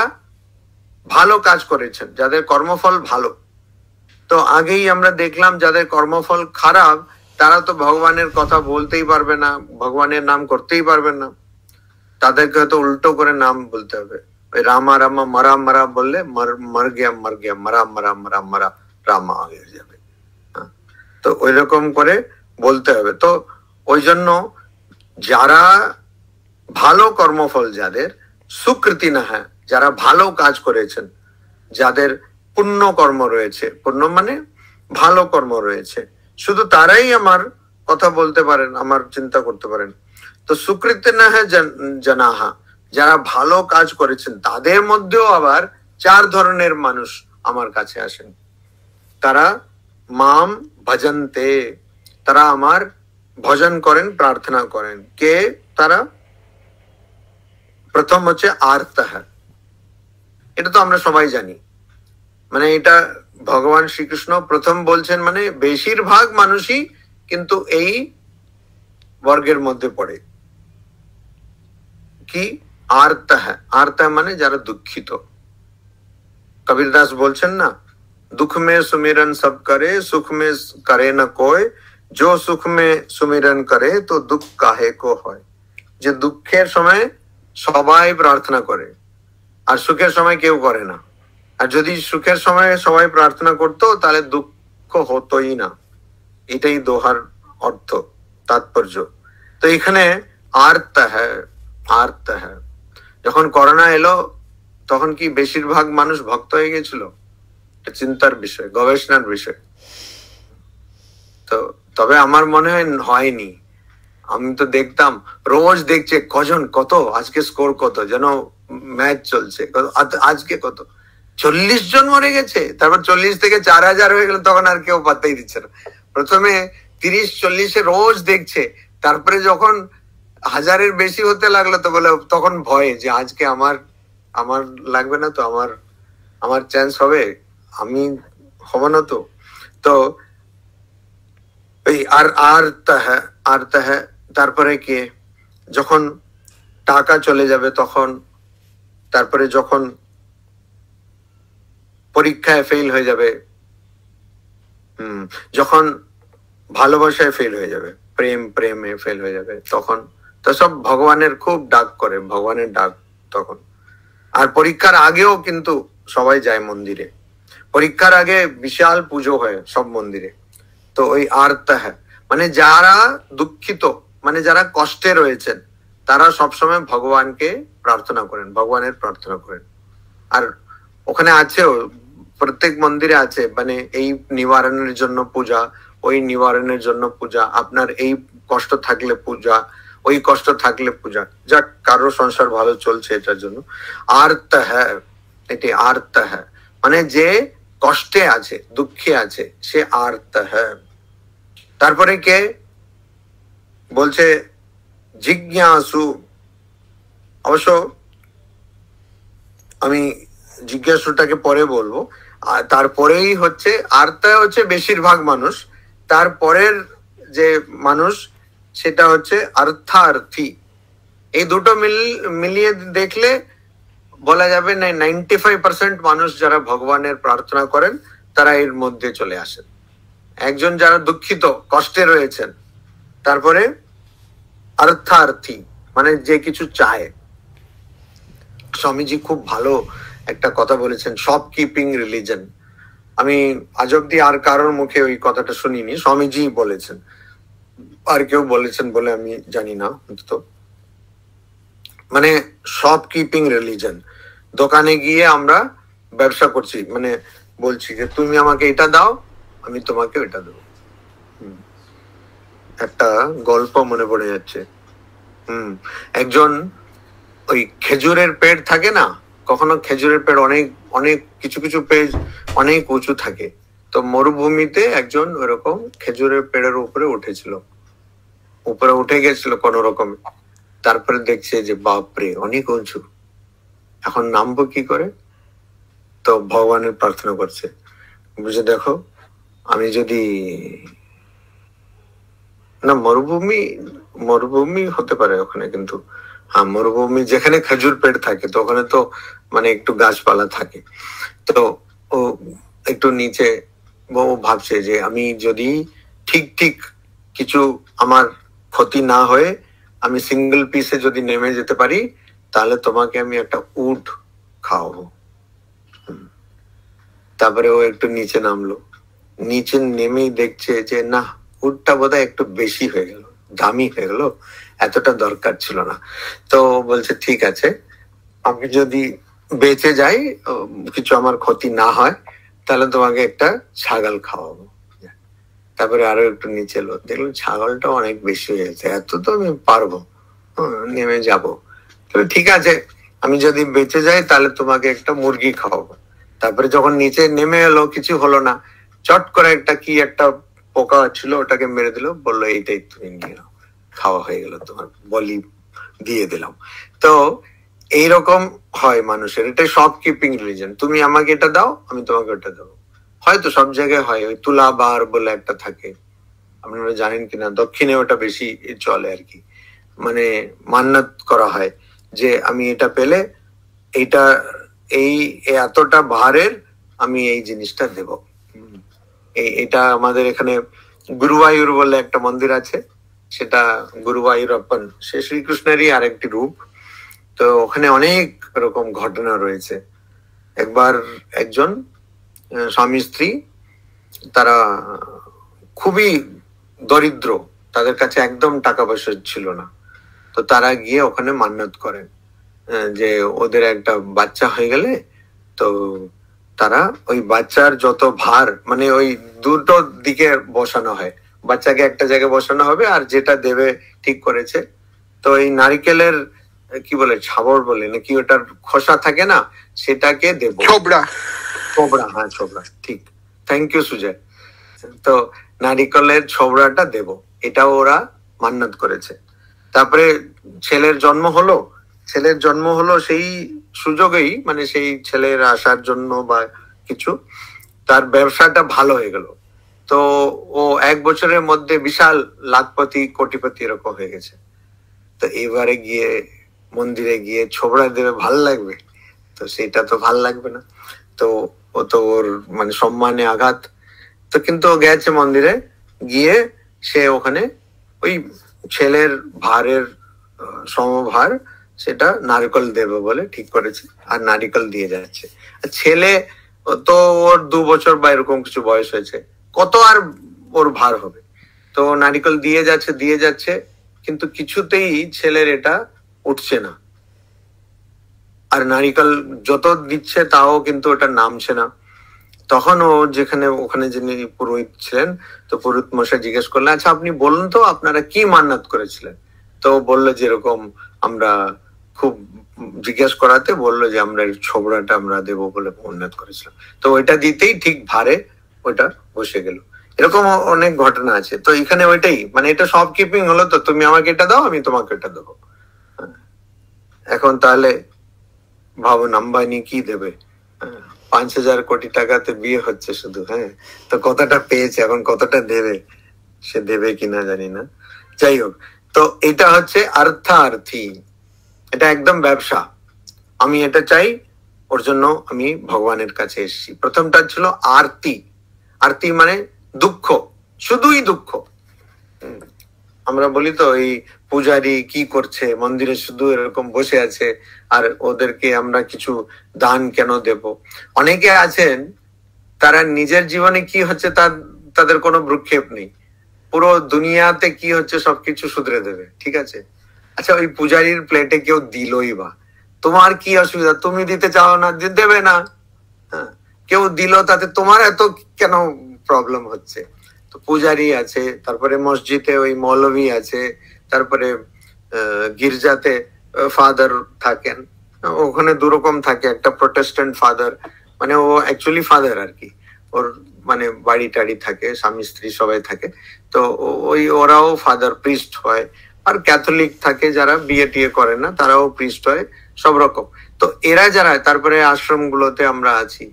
ভালো কাজ করেছেন, যাদের কর্মফল ভালো। তো আগেই আমরা দেখলাম যাদের কর্মফল খারাপ তারা তো ভগবানের কথা বলতেই পারবে না, ভগবানের নাম করতেই পারবে না, তাদেরকে হয়তো উল্টো করে নাম বলতে হবে। ওই রামা রামা মারা মারা বললে মর গিয়া মারা মারা মারা মারা রামা হয়ে যাবে। তো ওই রকম করে বলতে হবে। তো ওই জন্য যারা ভালো কর্মফল, যাদের সুকৃতি না, হ্যাঁ, যারা ভালো কাজ করেছেন, যাদের পুণ্য কর্ম রয়েছে, পুণ্য মানে ভালো কর্ম রয়েছে, শুধু তারাই আমার কথা বলতে পারেন, আমার চিন্তা করতে পারেন। তো সুকৃতি না জনাহা, যারা ভালো কাজ করেছেন, তাদের মধ্যেও আবার চার ধরনের মানুষ আমার কাছে আসেন। তারা মাম ভজন্তে, তারা আমার ভজন করেন, প্রার্থনা করেন। কে তারা? প্রথম হচ্ছে আর্তঃ, এটা তো আমরা সবাই জানি, মানে এটা ভগবান শ্রীকৃষ্ণ প্রথম বলছেন, মানে বেশিরভাগ মানুষই কিন্তু এই বর্গের মধ্যে পড়ে। কি? আর্তঃ। আর্তঃ মানে যারা দুঃখিত। কবীর দাস বলছেন না, দুঃখ মে সুমিরন সব করে, সুখ মে করে না কোয়, जो সুখ মে সুমিরন করে তো দুঃখ কাহে কো হয়। যে দুঃখের সময় সবাই প্রার্থনা করে আর সুখের সময় কেউ করে না। আর যদি সুখের সময় সবাই প্রার্থনা করতো তাহলে দুঃখ হতোই না। এটাই দোহার অর্থ, তাৎপর্য। তো এখানে আর্তঃ, আর্তঃ। যখন করোনা এলো তখন কি বেশিরভাগ মানুষ ভক্ত হয়ে গেছিল? চিন্তার বিষয়, গবেষণার বিষয়। তো তবে আমার মনে হয় হয়নি। আমি তো দেখতাম, রোজ দেখছে কজন কত, আজকে স্কোর কত, যেন ম্যাচ চলছে, আজকে কত 40 জন মরে গেছে, তারপর 40 থেকে 4000 হয়ে গেল, তখন আর কেউ পাত্তাই দিচ্ছে না। প্রথমে 30-40-এ রোজ দেখছে, তারপরে যখন 1000-এর বেশি হতে লাগলো তো বলে তখন ভয় যে আজকে আমার লাগবে না তো, আমার চান্স হবে, আমি হব না তো। তো এই আর্তঃ, তারপরে কি? যখন টাকা চলে যাবে তখন, তারপরে যখন পরীক্ষায় ফেল হয়ে যাবে, যখন ভালোবাসায় ফেল হয়ে যাবে, প্রেম প্রেমে ফেল হয়ে যাবে, তখন তো সব ভগবানের খুব ডাক করে, ভগবানের ডাক তখন। আর পরীক্ষার আগেও কিন্তু সবাই যায় মন্দিরে, পরীক্ষার আগে বিশাল পুজো হয় সব মন্দিরে। তো ওই আর্ত হ্যাঁ মানে যারা দুঃখিত, মানে যারা কষ্টে রয়েছেন, তারা সবসময় ভগবানকে প্রার্থনা করেন, ভগবানের প্রার্থনা করেন। আর ওখানে আছেও, প্রত্যেক মন্দিরে আছে, মানে এই নিবারণের জন্য পূজা, ওই নিবারণের জন্য পূজা, আপনার এই কষ্ট থাকলে পূজা, ওই কষ্ট থাকলে পূজা, যাক কারো সংসার ভালো চলছে এটার জন্য। আর্ত হ্যাঁ, এটি আর্ত হ্যাঁ মানে যে কষ্টে আছে, দুঃখে আছে, সে আর্ত হ্যাঁ। তারপরে কে বলছে জিজ্ঞাসু, অবশ্য আমি জিজ্ঞাসুটাকে পরে বলবো। আর তারপরেই হচ্ছে আর্তা হচ্ছে বেশিরভাগ মানুষ, তারপরের যে মানুষ সেটা হচ্ছে অর্থার্থী। এই দুটো মিলিয়ে দেখলে বলা যাবে 95% মানুষ যারা ভগবানের প্রার্থনা করেন তারা এর মধ্যে চলে আসেন। একজন যারা দুঃখিত কষ্টে রয়েছেন, তারপরে অর্থার্থী মানে যে কিছু চায়। স্বামীজি খুব ভালো একটা কথা বলেছেন, শপ কিপিং রিলিজন। আমি আজ অব্দি আর কারোর মুখে ওই কথাটা শুনিনি, স্বামীজি বলেছেন, আর কেউ বলেছেন বলে আমি জানি না অন্তত। মানে শপ কিপিং রিলিজন, দোকানে গিয়ে আমরা ব্যবসা করছি, মানে বলছি যে তুমি আমাকে এটা দাও, আমি তোমাকে ওইটা দেবো। একটা গল্প মনে পড়ে যাচ্ছে। একজন ওই খেজুরের পেড় থাকে না, কখনো খেজুরের পেড় অনেক অনেক কিছু কিছু পেড় অনেক উঁচু থাকে, তো মরুভূমিতে একজন ওরকম খেজুরের পেড়ের উপরে উঠেছিল, উপরে উঠে গেছিল কোন রকমে। তারপরে দেখছে যে বাপরে অনেক উঁচু, এখন নামবো কি করে? তো ভগবানের প্রার্থনা করছে, বুঝে দেখো আমি যদি না, মরুভূমি মরুভূমি হতে পারে ওখানে, কিন্তু হ্যাঁ মরুভূমি যেখানে খেজুর পেড় থাকে তো ওখানে তো মানে একটু গাছপালা থাকে। তো ও একটু নিচে ও ভাবছে যে আমি যদি ঠিক ঠিক কিছু আমার ক্ষতি না হয়ে আমি সিঙ্গেল পিসে যদি নেমে যেতে পারি, তাহলে তোমাকে আমি একটা উট খাওয়াবো। তারপরে ও একটু নিচে নামলো, নিচে নেমেই দেখছে যে না, উটটা বোধহয় একটু বেশি হয়ে গেল, দামি হয়ে গেল, এতটা দরকার ছিল না। তো বলছে ঠিক আছে, আমি যদি বেঁচে যাই, কিছু আমার ক্ষতি না হয়, তাহলে তোমাকে একটা ছাগল খাওয়াবো। তারপরে আরো একটু নিচে এলো, দেখলো ছাগলটা অনেক বেশি হয়ে গেছে, এত তো আমি পারবো, নেমে যাব। তবে ঠিক আছে, আমি যদি বেঁচে যাই তাহলে তোমাকে একটা মুরগি খাওয়াবো। তারপরে যখন নিচে নেমে এলো, কিছু হলো না, চট করে একটা কি একটা পোকা ছিল, ওটাকে মেরে দিল, বললো এইটাই তুমি নিয়ে নাও, খাওয়া হয়ে গেল, তোমার বলি দিয়ে দিলাম। তো এইরকম হয় মানুষের, এটাই শপ কিপিং রিলিজন, তুমি আমাকে এটা দাও, আমি তোমাকে ওটা দেবো। হয়তো সব জায়গায় হয়, ওই তুলাবার বলে একটা থাকে, আপনারা জানেন কিনা, দক্ষিণে ওটা বেশি চলে আর কি। মানে মান্নত করা হয় যে আমি এটা পেলে এইটা এই এতটা ভারের আমি এই জিনিসটা দেব। এটা আমাদের এখানে গুরুবায়ুর বলে একটা মন্দির আছে, সেটা গুরুবায়ুরপ্পন, সে শ্রীকৃষ্ণেরই আরেকটি রূপ। তো ওখানে অনেক রকম ঘটনা রয়েছে। একবার একজন স্বামী স্ত্রী, তারা খুবই দরিদ্র, তাদের কাছে একদম টাকা পয়সা ছিল না। তো তারা গিয়ে ওখানে মান্যত করেন যে ওদের একটা বাচ্চা হয়ে গেলে তো তারা ওই বাচ্চার যত ভার, মানে ওই দুটো দিকে বসানো হয়, বাচ্চাকে একটা জায়গায় বসানো হবে, আর যেটা দেবে ঠিক করেছে, তো এই নারিকেলের কি বলে ছাবড় বলে নাকি, ওটার খোসা থাকে না, সেটাকে দেবো, ছোবড়া। ছোবড়া, হ্যাঁ ছোবড়া, ঠিক, থ্যাংক ইউ সুজয়। তো নারিকেলের ছোবড়াটা দেব, এটাও ওরা মান্যত করেছে। তারপরে ছেলের জন্ম হলো, ছেলের জন্ম হলো সেই সুযোগেই, মানে সেই ছেলের আসার জন্য বা কিছু, তার ব্যবসাটা ভালো হয়ে গেল। তো ও 1 বছরের মধ্যে বিশাল লাখপতি কোটিপতি এরকম হয়ে গেছে। তো এবারে গিয়ে মন্দিরে গিয়ে ছোবড়া দেবে, ভাল লাগবে? তো সেটা তো ভাল লাগবে না, তো ও তো ওর মানে সম্মানে আঘাত। তো কিন্তু ও গেছে মন্দিরে, গিয়ে সে ওখানে ওই ছেলের ভারের সমভার সেটা নারকেল দেবে বলে ঠিক করেছে, আর নারকেল দিয়ে যাচ্ছে। আর ছেলে তো ওর 2 বছর বা এরকম কিছু বয়স হয়েছে, কত আর ওর ভার হবে, তো নারকেল দিয়ে যাচ্ছে, কিন্তু কিছুতেই ছেলের এটা উঠছে না। আর নারকেল যত দিচ্ছে তাও কিন্তু ওটা নামছে না। তখন ও ওখানে যিনি পুরোহিত ছিলেন, তো পুরোহিত মশাই জিজ্ঞেস করলেন, আচ্ছা আপনি বলুন তো আপনারা কি মান্নাত করেছিলেন? তো বললো যেরকম আমরা খুব জিজ্ঞেস করাতে বললো যে আমরা এই ছোবড়াটা আমরা দেবো বলে মান্নাত করেছিলাম। তো ওইটা দিতেই ঠিক ভারে ওইটা বসে গেল। এরকম অনেক ঘটনা আছে। তো এখানে ওইটাই মানে এটা সব কিপিং হলো, তো তুমি আমাকে এটা দাও, আমি তোমাকে এটা দেবো। এখন তাহলে ভাবো আম্বানি কি দেবে? 5,000 কোটি টাকাতে বিয়ে হচ্ছে শুধু, হ্যাঁ, তো কতটা পেয়েছে, এখন কতটা দেবে, সে দেবে কিনা জানি না। যাই হোক, তো এটা হচ্ছে অর্থার্থী, এটা একদম ব্যবসা। আমি এটা চাই, ওর জন্য আমি ভগবানের কাছে এসেছি। প্রথমটা ছিল আরতি। আরতি মানে দুঃখ, শুধুই দুঃখ। আমরা বলি তো এই পূজারি কি করছে মন্দিরে, শুধু এরকম বসে আছে, আর ওদেরকে আমরা কিছু দান কেন দেব? অনেকে আছেন তারা নিজের জীবনে কি হচ্ছে তাদের কোনো ভ্রুক্ষেপ নেই, পুরো দুনিয়াতে কি হচ্ছে সবকিছু শুধরে দেবে, ঠিক আছে। আচ্ছা ওই পূজারির প্লেটে কেউ দিলই বা, তোমার কি অসুবিধা? তুমি দিতে চাও না, দেবে না। হ্যাঁ, কেউ দিল তাতে তোমার এত কেন প্রবলেম হচ্ছে? তো পূজারি আছে, তারপরে মসজিদে ওই মৌলভী আছে, তারপরে গির্জাতে ফাদার থাকেন, ওখানে দুরকম থাকে। একটা প্রোটেস্ট্যান্ট ফাদার, মানে ও অ্যাকচুয়ালি ফাদার আর কি, ওর মানে বাড়ি টাড়ি থাকে, স্বামী স্ত্রী সবাই থাকে, তো ওই ওরাও ফাদার প্রিস্ট হয়। আর ক্যাথলিক থাকে যারা বিয়ে টিয়ে করে না, তারাও প্রিস্ট হয়, সব রকম। তো এরা যারা, তারপরে আশ্রম গুলোতে আমরা আছি,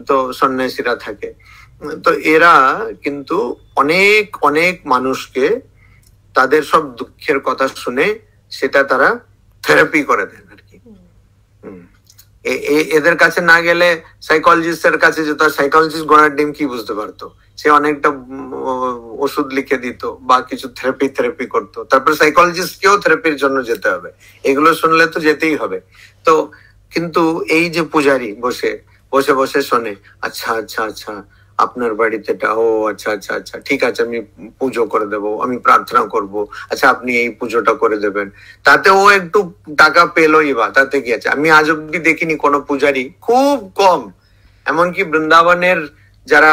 তো সন্ন্যাসীরা থাকে, তো এরা কিন্তু অনেক অনেক মানুষকে তাদের সব দুঃখের কথা শুনে সেটা তারা থেরাপি করে দেন আর কি। এদের কাছে না গেলে সাইকোলজিস্টের কাছে যেত, সাইকোলজিস্ট গোড়ার ডিম কি বুঝতে পারতো, সে অনেকটা ওষুধ লিখে দিত বা কিছু থেরাপি করতো, তারপর সাইকোলজিস্ট কেও থেরাপির জন্য যেতে হবে, এগুলো শুনলে তো যেতেই হবে। তো কিন্তু এই যে পূজারি বসে বসে বসে শোনে, আচ্ছা আচ্ছা আচ্ছা আপনার বাড়িতে এটা, ও আচ্ছা আচ্ছা আচ্ছা ঠিক আছে, আমি পুজো করে দেবো, আমি প্রার্থনা করব, আচ্ছা আপনি এই পুজোটা করে দেবেন, তাতে ও একটু টাকা পেলোই বা, তাতে কি আছে? আমি আজ অব্দি দেখিনি কোনো পূজারি, খুব কম, এমনকি বৃন্দাবনের যারা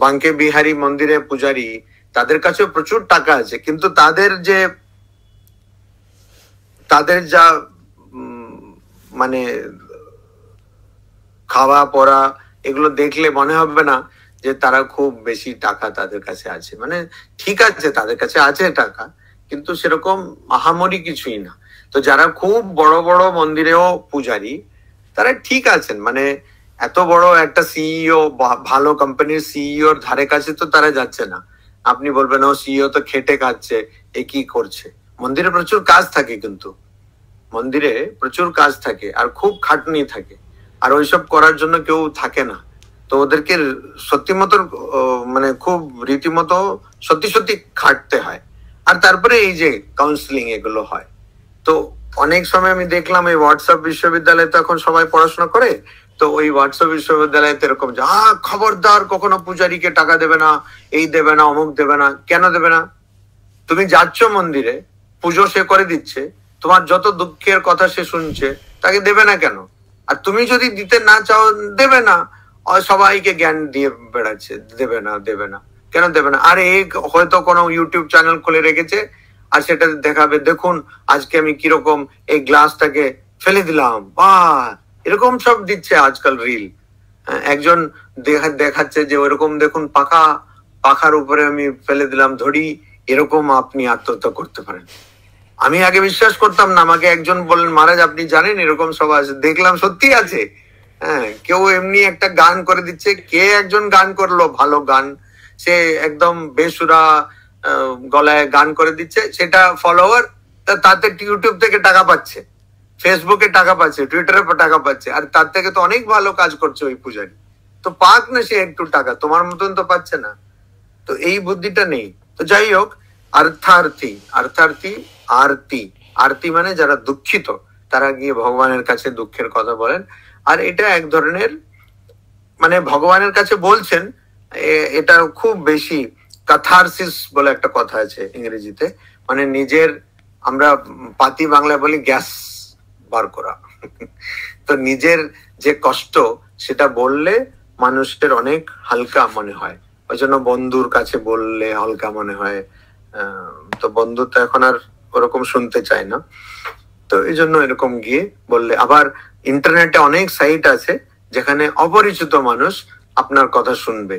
বাঙ্কে বিহারী মন্দিরে পূজারি, তাদের কাছে প্রচুর টাকা আছে, কিন্তু তাদের যা মানে খাওয়া পড়া এগুলো দেখলে মনে হবে না যে তারা খুব বেশি টাকা তাদের কাছে আছে। মানে ঠিক আছে তাদের কাছে আছে টাকা, কিন্তু সেরকম মহামরি কিছুই না। তো যারা খুব বড় বড় মন্দিরেও পূজারি, তারা ঠিক আছেন, মানে এত বড় একটা সিইও, ভালো কোম্পানির সিইওর ধারে কাছে তো তারা যাচ্ছে না। আপনি বলবেন ও সিইও তো খেটে খাচ্ছে, এ কি করছে? মন্দিরে প্রচুর কাজ থাকে, কিন্তু মন্দিরে প্রচুর কাজ থাকে আর খুব খাটনি থাকে, আর ওইসব করার জন্য কেউ থাকে না। তো ওদেরকে সত্যি মতো মানে খুব রীতিমতো সত্যি সত্যি খাটতে হয়। আর তারপরে এই যে কাউন্সিলিং এগুলো হয়। তো অনেক সময় আমি দেখলাম এই হোয়াটসঅ্যাপ বিশ্ববিদ্যালয়ে তো এখন সবাই পড়াশোনা করে, তো ওই হোয়াটসঅ্যাপ বিশ্ববিদ্যালয়ে এরকম যে খবরদার কখনো পূজারীকে টাকা দেবে না, এই দেবে না, অমুক দেবে না। কেন দেবে না? তুমি যাচ্ছ মন্দিরে, পুজো সে করে দিচ্ছে, তোমার যত দুঃখের কথা সে শুনছে, তাকে দেবে না কেন? আর তুমি যদি দিতে না চাও, দেবে না। সবাইকে জ্ঞান দিয়ে বেড়াচ্ছে, দেবে না দেবে না, কেন দেবে না? আর এই হয়তো কোনো ইউটিউব চ্যানেল খুলে রেখেছে, আর সেটা দেখাবে, দেখুন আজকে আমি কিরকম এই গ্লাসটাকে ফেলে দিলাম, বা এরকম সব দিচ্ছে আজকাল রিল। একজন দেখাচ্ছে যে ওরকম দেখুন পাখার উপরে আমি ফেলে দিলাম ধরি, এরকম আপনি আত্মহত্যা করতে পারেন। আমি আগে বিশ্বাস করতাম না, আমাকে একজন বললেন, মহারাজ আপনি জানেন এরকম সব আছে? দেখলাম সত্যি আছে। হ্যাঁ, কেউ এমনি একটা গান করে দিচ্ছে, কে একজন গান করলো ভালো গান, সে একদম বেসুরা গলায় গান করে দিচ্ছে, সেটা ফলোয়ার, তাতে ইউটিউব থেকে টাকা পাচ্ছে, ফেসবুকে টাকা পাচ্ছে, টুইটারে টাকা পাচ্ছে, আর তার থেকে তো অনেক ভালো কাজ করছে ওই পূজারি। তো পাক না সে একটু টাকা, তোমার মতন তো পাচ্ছে না। তো এই বুদ্ধিটা নেই। তো যাই হোক, অর্থার্থী, অর্থার্থী আরতি, আরতি মানে যারা দুঃখিত তারা গিয়ে ভগবানের কাছে দুঃখের কথা বলেন। আর এটা এক ধরনের মানে ভগবানের কাছে বলছেন, এটা খুব বেশি ক্যাথারসিস বলে একটা কথা আছে ইংরেজিতে, মানে নিজের, আমরা পাতি বাংলায় বলি গ্যাস বার করা। তো নিজের যে কষ্ট সেটা বললে মানুষের অনেক হালকা মনে হয়, ওই জন্য বন্ধুর কাছে বললে হালকা মনে হয়। তো বন্ধু তো এখন আর ওরকম শুনতে চায় না, তো এই জন্য এরকম গিয়ে বললে। আবার ইন্টারনেটে অনেক সাইট আছে যেখানে অপরিচিত মানুষ আপনার কথা শুনবে,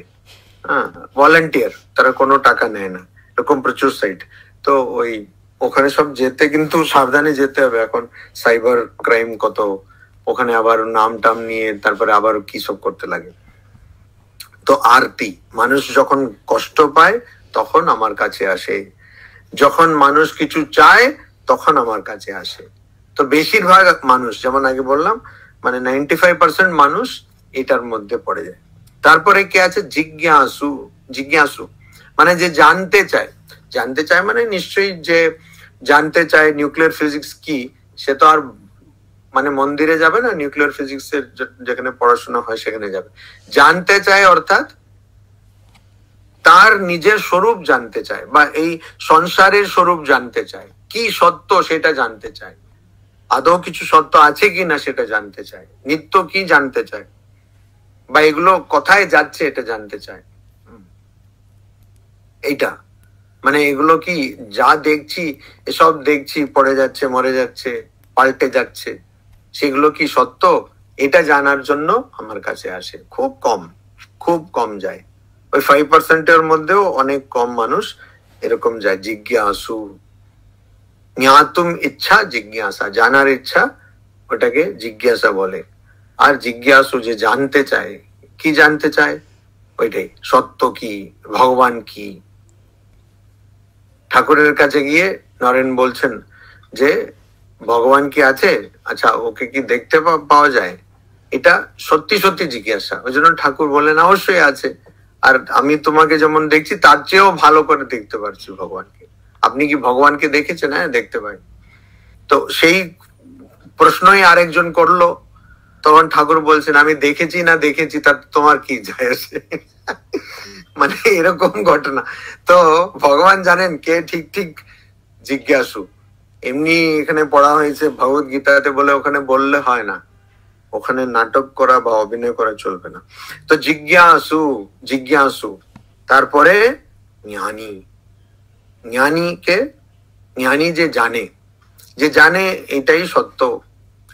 হ্যাঁ, ভলান্টিয়ার, তারা কোনো টাকা নেয় না, এরকম প্রচুর সাইট। তো ওই ওখানে সব যেতে কিন্তু সাবধানে যেতে হবে, এখন সাইবার ক্রাইম কত, ওখানে আবার নাম টাম নিয়ে তারপরে আবার কি সব করতে লাগে। তো আরতি, মানুষ যখন কষ্ট পায় তখন আমার কাছে আসে, যখন মানুষ কিছু চায় তখন আমার কাছে আসে। তো বেশিরভাগ মানুষ, যেমন আগে বললাম, মানে 95% মানুষ এটার মধ্যে পড়ে যায়। তারপরে কে আছে? জিজ্ঞাসু, জিজ্ঞাসু মানে যে জানতে চায়। জানতে চায় মানে নিশ্চয়ই যে জানতে চায় নিউক্লিয়ার ফিজিক্স কি, সে তো আর মানে মন্দিরে যাবে না, নিউক্লিয়ার ফিজিক্স এর যেখানে পড়াশোনা হয় সেখানে যাবে। জানতে চায় অর্থাৎ তার নিজের স্বরূপ জানতে চায়, বা এই সংসারের স্বরূপ জানতে চায়, কি সত্য সেটা জানতে চায়, আদৌ কিছু সত্য আছে কি না সেটা জানতে চায়, নিত্য কি জানতে চায়, বা এগুলো কোথায় যাচ্ছে এটা জানতে চায়। এইটা মানে এগুলো কি যা দেখছি, এসব দেখছি পড়ে যাচ্ছে, মরে যাচ্ছে, পাল্টে যাচ্ছে, সেগুলো কি সত্য, এটা জানার জন্য আমার কাছে আসে। খুব কম, খুব কম যায়, ওই 5%-এর মধ্যেও অনেক কম মানুষ এরকম যায়। জিজ্ঞাসু, জ্ঞাতুম ইচ্ছা, জিজ্ঞাসা, জানার ইচ্ছা, ওটাকে জিজ্ঞাসা বলে। আর জিজ্ঞাসু যে জানতে চায়, কি জানতে চায়? ওইটাই, সত্য কি, ভগবান কি। ঠাকুরের কাছে গিয়ে নরেন বলছেন যে ভগবান কি আছে, আচ্ছা ওকে কি দেখতে পাওয়া যায়, এটা সত্যি সত্যি জিজ্ঞাসা। ওই জন্য ঠাকুর বললেন অবশ্যই আছে, আর আমি তোমাকে যেমন দেখছি তার চেয়েও ভালো করে দেখতে পারছি ভগবানকে। আপনি কি ভগবানকে দেখেছেন? হ্যাঁ, দেখতে পাই। তো সেই প্রশ্নই আরেকজন করলো, তখন ঠাকুর বলছেন আমি দেখেছি না দেখেছি তার তোমার কি যায় আসে। মানে এরকম ঘটনা। তো ভগবান জানেন কে ঠিক ঠিক জিজ্ঞাসু। এমনি এখানে পড়া হয়েছে ভগবত গীতাতে বলে, ওখানে বললে হয় না, ওখানে নাটক করা বা অভিনয় করা চলবে না। তো জিজ্ঞাসু, জিজ্ঞাসু। তারপরে জ্ঞানী, জ্ঞানীকে, জ্ঞানী যে জানে, যে জানে এটাই সত্য,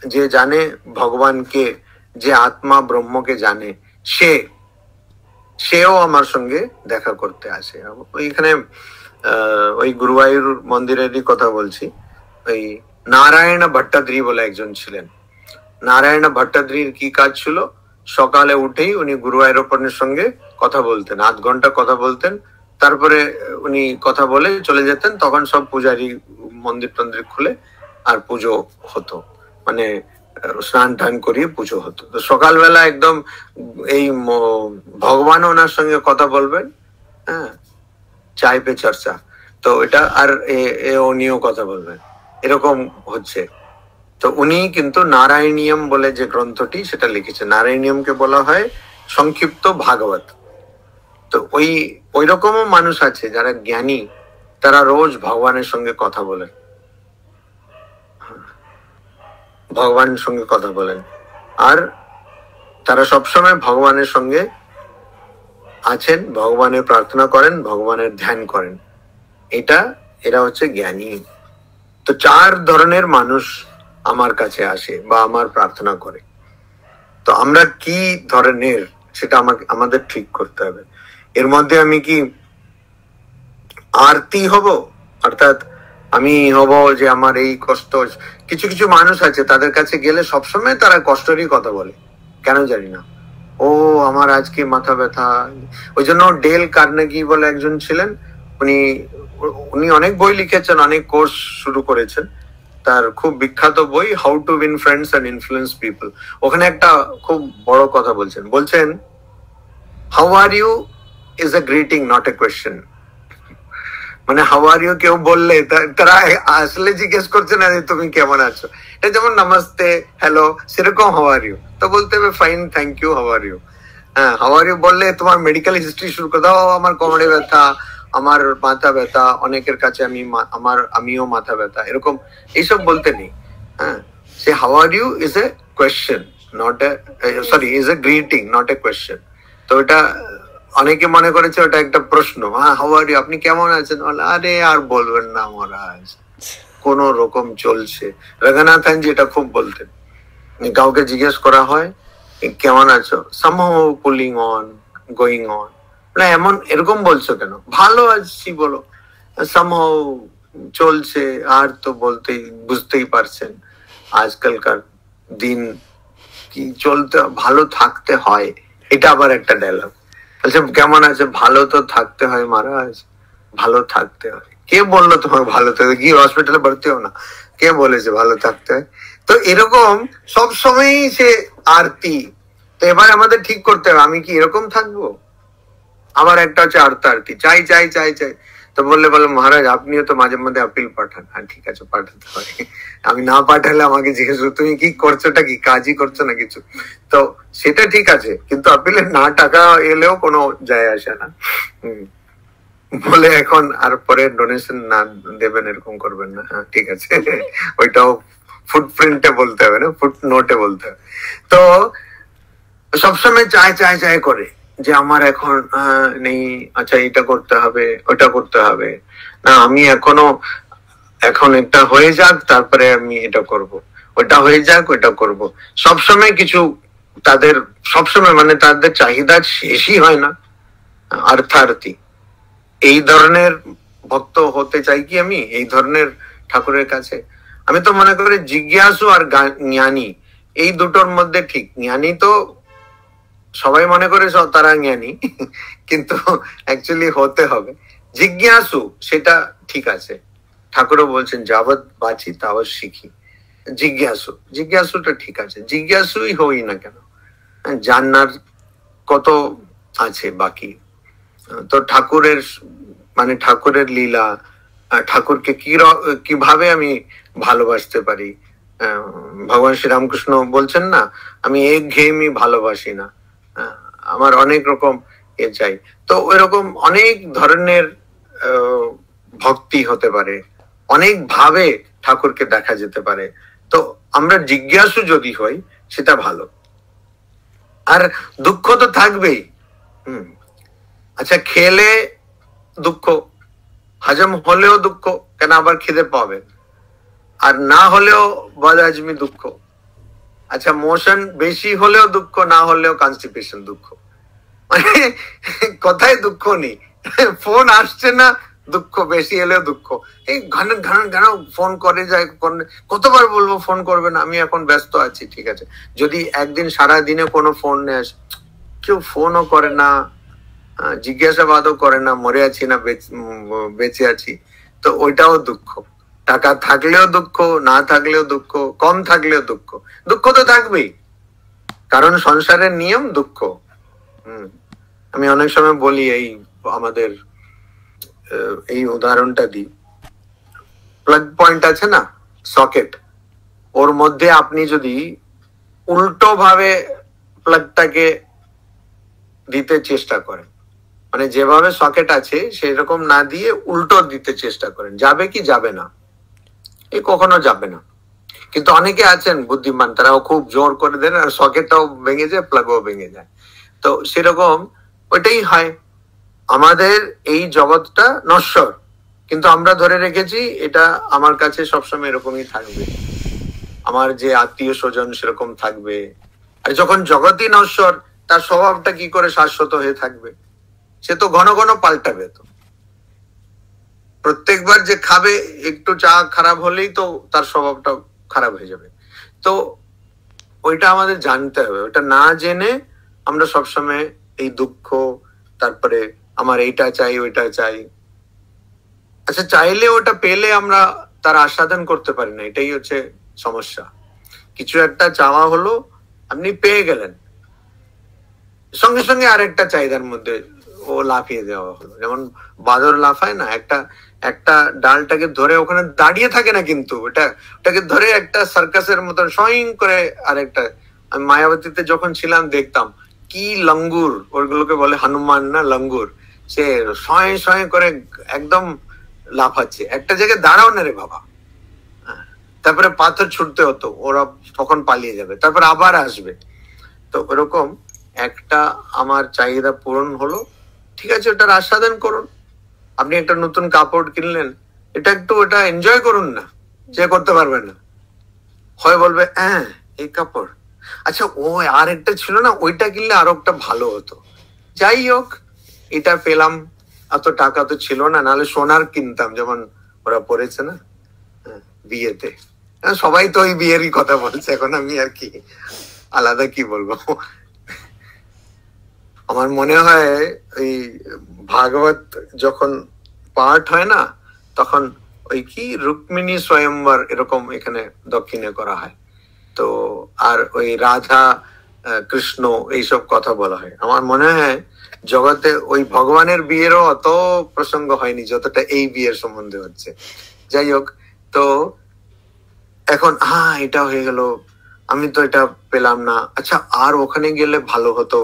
যে জানে ভগবানকে, যে আত্মা ব্রহ্মকে জানে, সেও আমার সঙ্গে দেখা করতে আসে। ওইখানে ওই গুরুবায়ুর মন্দিরেরই কথা বলছি, ওই নারায়ণ ভট্টাদ্রি বলে একজন ছিলেন। নারায়ণ ভট্টাদ্রির কি কাজ ছিল? সকালে উঠেই উনি গুরুবায়ুরপ্পনের সঙ্গে কথা বলতেন, 8 ঘন্টা কথা বলতেন, তারপরে উনি কথা বলে চলে যেতেন। তখন সব পূজারী মন্দির টন্দির খুলে আর পুজো হতো, মানে স্নান টান করিয়ে পুজো হতো। তো সকালবেলা একদম এই ভগবান ওনার সঙ্গে কথা বলবেন, হ্যাঁ, চায় পে চর্চা। তো এটা আর উনিও কথা বলবেন, এরকম হচ্ছে। তো উনি কিন্তু নারায়ণীয়ম বলে যে গ্রন্থটি সেটা লিখেছেন। নারায়ণীয়মকে বলা হয় সংক্ষিপ্ত ভাগবত। তো ওই রকমও মানুষ আছে যারা জ্ঞানী, তারা রোজ ভগবানের সঙ্গে কথা বলেন, ভগবানের সঙ্গে কথা বলেন, আর তারা সবসময় ভগবানের সঙ্গে আছেন, ভগবানের প্রার্থনা করেন, ভগবানের ধ্যান করেন। এরা হচ্ছে জ্ঞানী। তো 4 ধরনের মানুষ আমার কাছে আসে বা আমার প্রার্থনা করে। তো আমরা কি ধরনের সেটা আমাদের ঠিক করতে হবে। এর মধ্যে আমি কি আরতি হব, অর্থাৎ আমি হব যে আমার এই কষ্ট। কিছু কিছু মানুষ আছে তাদের কাছে গেলে সবসময় তারা কষ্টেরই কথা বলে, কেন জানি না। ও আমার আজকে মাথা ব্যথা। ওই জন্য ডেল কার্নেগি বলে একজন ছিলেন, উনি অনেক বই লিখেছেন, অনেক কোর্স শুরু করেছেন। তার খুব বিখ্যাত বই how to win friends and influence people. ওখানে একটা খুব বড় কথা বলছেন how are you is a greeting, not a question. মানে হাউ আর ইউ কেউ বললে তারা আসলে জিজ্ঞেস করছে না যে তুমি কেমন আছো। এটা যেমন নমস্তে, হ্যালো, সেরকম হাউ আর ইউ, তো বলতে হবে fine, thank you, how are you. হ্যাঁ, হাউ আর ইউ বললে তোমার মেডিকেল হিস্ট্রি শুরু করে দাও, আমার কোমরে ব্যথা, আমার মাথা ব্যথা, অনেকের কাছে আমিও মাথা ব্যথা, এরকম এইসব বলতে নেই। হ্যাঁ, সে how are you is a question, not a sorry is a greeting, not a question. তো এটা অনেকে মনে করেছে ওটা একটা প্রশ্ন। হ্যাঁ, হাউ আর ইউ, আপনি কেমন আছেন? আরে আর বলবেন না, মহারাজ কোন রকম চলছে। রঙ্গনাথনজি এটা খুব বলতেন, কাউকে জিজ্ঞেস করা হয় কেমন আছো, somehow pulling on, going on, না এমন এরকম বলছো কেন, ভালো আছি বলো, সামহাউ চলছে। আর তো বলতেই বুঝতেই পারছেন আজকালকার দিন কি চলতে, ভালো থাকতে হয়, এটা আবার একটা ডায়লগ। বলছে কেমন আছে, ভালো তো থাকতে হয় মহারাজ, ভালো থাকতে হয়। কে বললো তোমাকে ভালো থাকতে? কি হসপিটালে ভর্তি হও না? কে বলেছে ভালো থাকতে হয়? তো এরকম সব সময়ই সে আরতি। তো এবার আমাদের ঠিক করতে হবে আমি কি এরকম থাকবো। আবার একটা হচ্ছে আরতি, চাই চাই চাই চাই। তো বললে মহারাজ আপনিও তো মাঝে মধ্যে আপিল পাঠান। হ্যাঁ ঠিক আছে, পাঠাতে হয়। আমি না পাঠালে আমাকে জিজ্ঞেস তুমি কি করছোটা কি, কাজই করছো না কিছু। তো সেটা ঠিক আছে, কিন্তু আপিলে না টাকা এলেও কোনো যায় আসে না। বলে এখন আর পরে ডোনেশন না দেবেন এরকম করবেন না। হ্যাঁ ঠিক আছে, ওইটাও ফুটপ্রিন্টে বলতে হবে না, ফুট নোটে বলতে হবে। তো সবসময় চায় চায় চায় করে যে আমার এখন নেই, আচ্ছা এটা করতে হবে, ওটা করতে হবে, না আমি এখন এটা হয়ে যাক তারপরে আমি এটা করব, ওটা হয়ে যাক ওটা করব। সবসময় কিছু তাদের, সবসময় মানে তাদের চাহিদা শেষই হয় না। অর্থার্থী এই ধরনের ভক্ত হতে চাই কি আমি, এই ধরনের ঠাকুরের কাছে। আমি তো মনে করি জিজ্ঞাসু আর জ্ঞানী এই দুটোর মধ্যে ঠিক। জ্ঞানী তো সবাই মনে করে তারা জ্ঞানী, কিন্তু অ্যাকচুয়ালি হতে হবে জিজ্ঞাসু, সেটা ঠিক আছে। ঠাকুরও বলছেন যাবৎ বাঁচি তাবৎ শিখি। জিজ্ঞাসুটা ঠিক আছে, জিজ্ঞাসুই হই না কেন, জানার কত আছে বাকি। তো ঠাকুরের মানে ঠাকুরের লীলা, ঠাকুরকে কিভাবে আমি ভালোবাসতে পারি। ভগবান শ্রীরামকৃষ্ণ বলছেন না, আমি একঘেয়েমি ভালোবাসি না, আমার অনেক রকম চাই। তো ওইরকম অনেক ধরনের ভক্তি হতে পারে, অনেক ভাবে ঠাকুরকে দেখা যেতে পারে। তো আমরা জিজ্ঞাসু যদি হই সেটা ভালো। আর দুঃখ তো থাকবেই। আচ্ছা, খেলে দুঃখ, হজম হলেও দুঃখ, কেন আবার খিদে পাবে, আর না হলেও বদহজমি দুঃখ। আচ্ছা, মোশন বেশি হলেও দুঃখ, না হলেও কনস্টিপেশন দুঃখ। মানে কোথায় দুঃখ নেই, ফোন আসছে না দুঃখ, বেশি এলেও দুঃখ। এই ঘন ঘন ঘন ফোন করে যায়, কতবার বলবো ফোন করবে না, আমি এখন ব্যস্ত আছি। ঠিক আছে, যদি একদিন সারা দিনে কোনো ফোন নেই আসে, কেউ ফোনও করে না, জিজ্ঞাসাবাদও করে না, মরে আছি না বেঁচে আছি, তো ওইটাও দুঃখ। টাকা থাকলেও দুঃখ, না থাকলেও দুঃখ, কম থাকলেও দুঃখ। দুঃখ তো থাকবেই, কারণ সংসারের নিয়ম দুঃখ। আমি অনেক সময় বলি, এই আমাদের এই উদাহরণটা দিই, প্লাগ পয়েন্ট আছে না, সকেট, ওর মধ্যে আপনি যদি উল্টো ভাবে প্লাগটাকে দিতে চেষ্টা করেন, মানে যেভাবে সকেট আছে সেরকম না দিয়ে উল্টো দিতে চেষ্টা করেন, যাবে কি যাবে না? এই কখনো যাবে না। কিন্তু অনেকে আছেন বুদ্ধিমান, তারাও খুব জোর করে দেন আর সকেটটাও ভেঙে যায়, প্লাগও ভেঙে যায়। তো সেরকম ওইটাই হয়। আমাদের এই জগৎটা নশ্বর, কিন্তু আমরা ধরে রেখেছি এটা আমার কাছে সবসময় এরকমই থাকবে, আমার যে আত্মীয় স্বজন সেরকম থাকবে। আর যখন জগৎই নশ্বর, তার স্বভাবটা কি করে শাশ্বত হয়ে থাকবে? সে তো ঘন ঘন পাল্টাবে। তো প্রত্যেকবার যে খাবে, একটু চা খারাপ হলেই তো তার স্বভাবটা খারাপ হয়ে যাবে। তো ওইটা আমাদের জানতে হবে। ওটা না জেনে আমরা সবসময় এই দুঃখ, তারপরে আমার এইটা চাই ওইটা চাই। আচ্ছা, চাইলে ওটা পেলে আমরা তার আস্বাদন করতে পারি না, এটাই হচ্ছে সমস্যা। কিছু একটা চাওয়া হলো, আপনি পেয়ে গেলেন, সঙ্গে সঙ্গে আরেকটা চাহিদার মধ্যে ও লাফিয়ে দেওয়া হলো। যেমন বাদর লাফায় না, একটা একটা ডালটাকে ধরে ওখানে দাঁড়িয়ে থাকে না, কিন্তু ওটাকে ধরে একটা সার্কাসের মতন সয়ং করে আরেকটা। আমি মায়াবতীতে যখন ছিলাম দেখতাম কি লঙ্গুর, ওগুলোকে বলে হনুমান না লঙ্গুর, সে সয় সয় করে একদম লাফাচ্ছে, একটা জায়গায় দাঁড়াও না রে বাবা। তারপরে পাথর ছুটতে হতো, ওরা তখন পালিয়ে যাবে, তারপর আবার আসবে। তো ওরকম একটা আমার চাহিদা পূরণ হলো, ঠিক আছে, ওটার আস্বাদন করুন। আপনি একটা নতুন কাপড় কিনলেন, এটা একটু ওটা এনজয় করুন না, যে করতে পারবেন না, হয় বলবে হ্যাঁ এই কাপড়, আচ্ছা ও আর একটা ছিল না, ওইটা কিনলে আরো একটা ভালো হতো। যাই হোক, এটা পেলাম, এত টাকা তো ছিল না, নাহলে সোনার কিনতাম, যেমন ওরা পড়েছে না বিয়েতে। সবাই তো ওই বিয়েরই কথা বলছে এখন, আমি আর কি আলাদা কি বলবো। আমার মনে হয় ওই ভাগবত যখন পাঠ হয় না, তখন ওই কি রুক্মিণী স্বয়ম্বর এরকম এখানে দক্ষিণে করা হয়, তো আর ওই রাধা কৃষ্ণ এইসব কথা বলা হয়। আমার মনে হয় জগতে ওই ভগবানের বিয়েরও অত প্রসঙ্গ হয়নি যতটা এই বিয়ের সম্বন্ধে হচ্ছে। যাই হোক, তো এখন এটা হয়ে গেল, আমি তো এটা পেলাম না, আচ্ছা আর ওখানে গেলে ভালো হতো।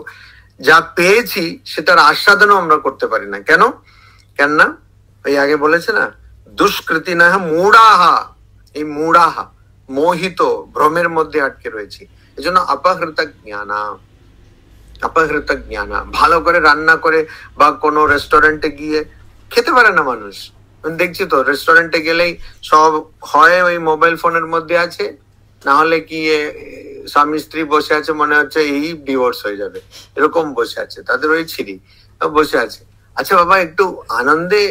যা পেয়েছি সেটার আস্বাদনও আমরা করতে পারি না। কেন? কেননা ওই আগে বলেছে না, দুষ্কৃতি না মূঢ়াহা, এই মূঢ়াহা মোহিত ভ্রমের মধ্যে আটকে রয়েছি। এই জন্য অপহৃত জ্ঞানা, ভালো করে রান্না করে বা কোনো রেস্টুরেন্টে গিয়ে খেতে পারে না মানুষ। দেখছি তো রেস্টুরেন্টে গেলেই সব হয় ওই মোবাইল ফোনের মধ্যে আছে, না হলে কি স্বামী স্ত্রী বসে আছে, মনে হচ্ছে এই ডিভোর্স হয়ে যাবে, এরকম বসে আছে, তাদের ওই ছিরি বসে আছে। আচ্ছা বাবা একটু আনন্দে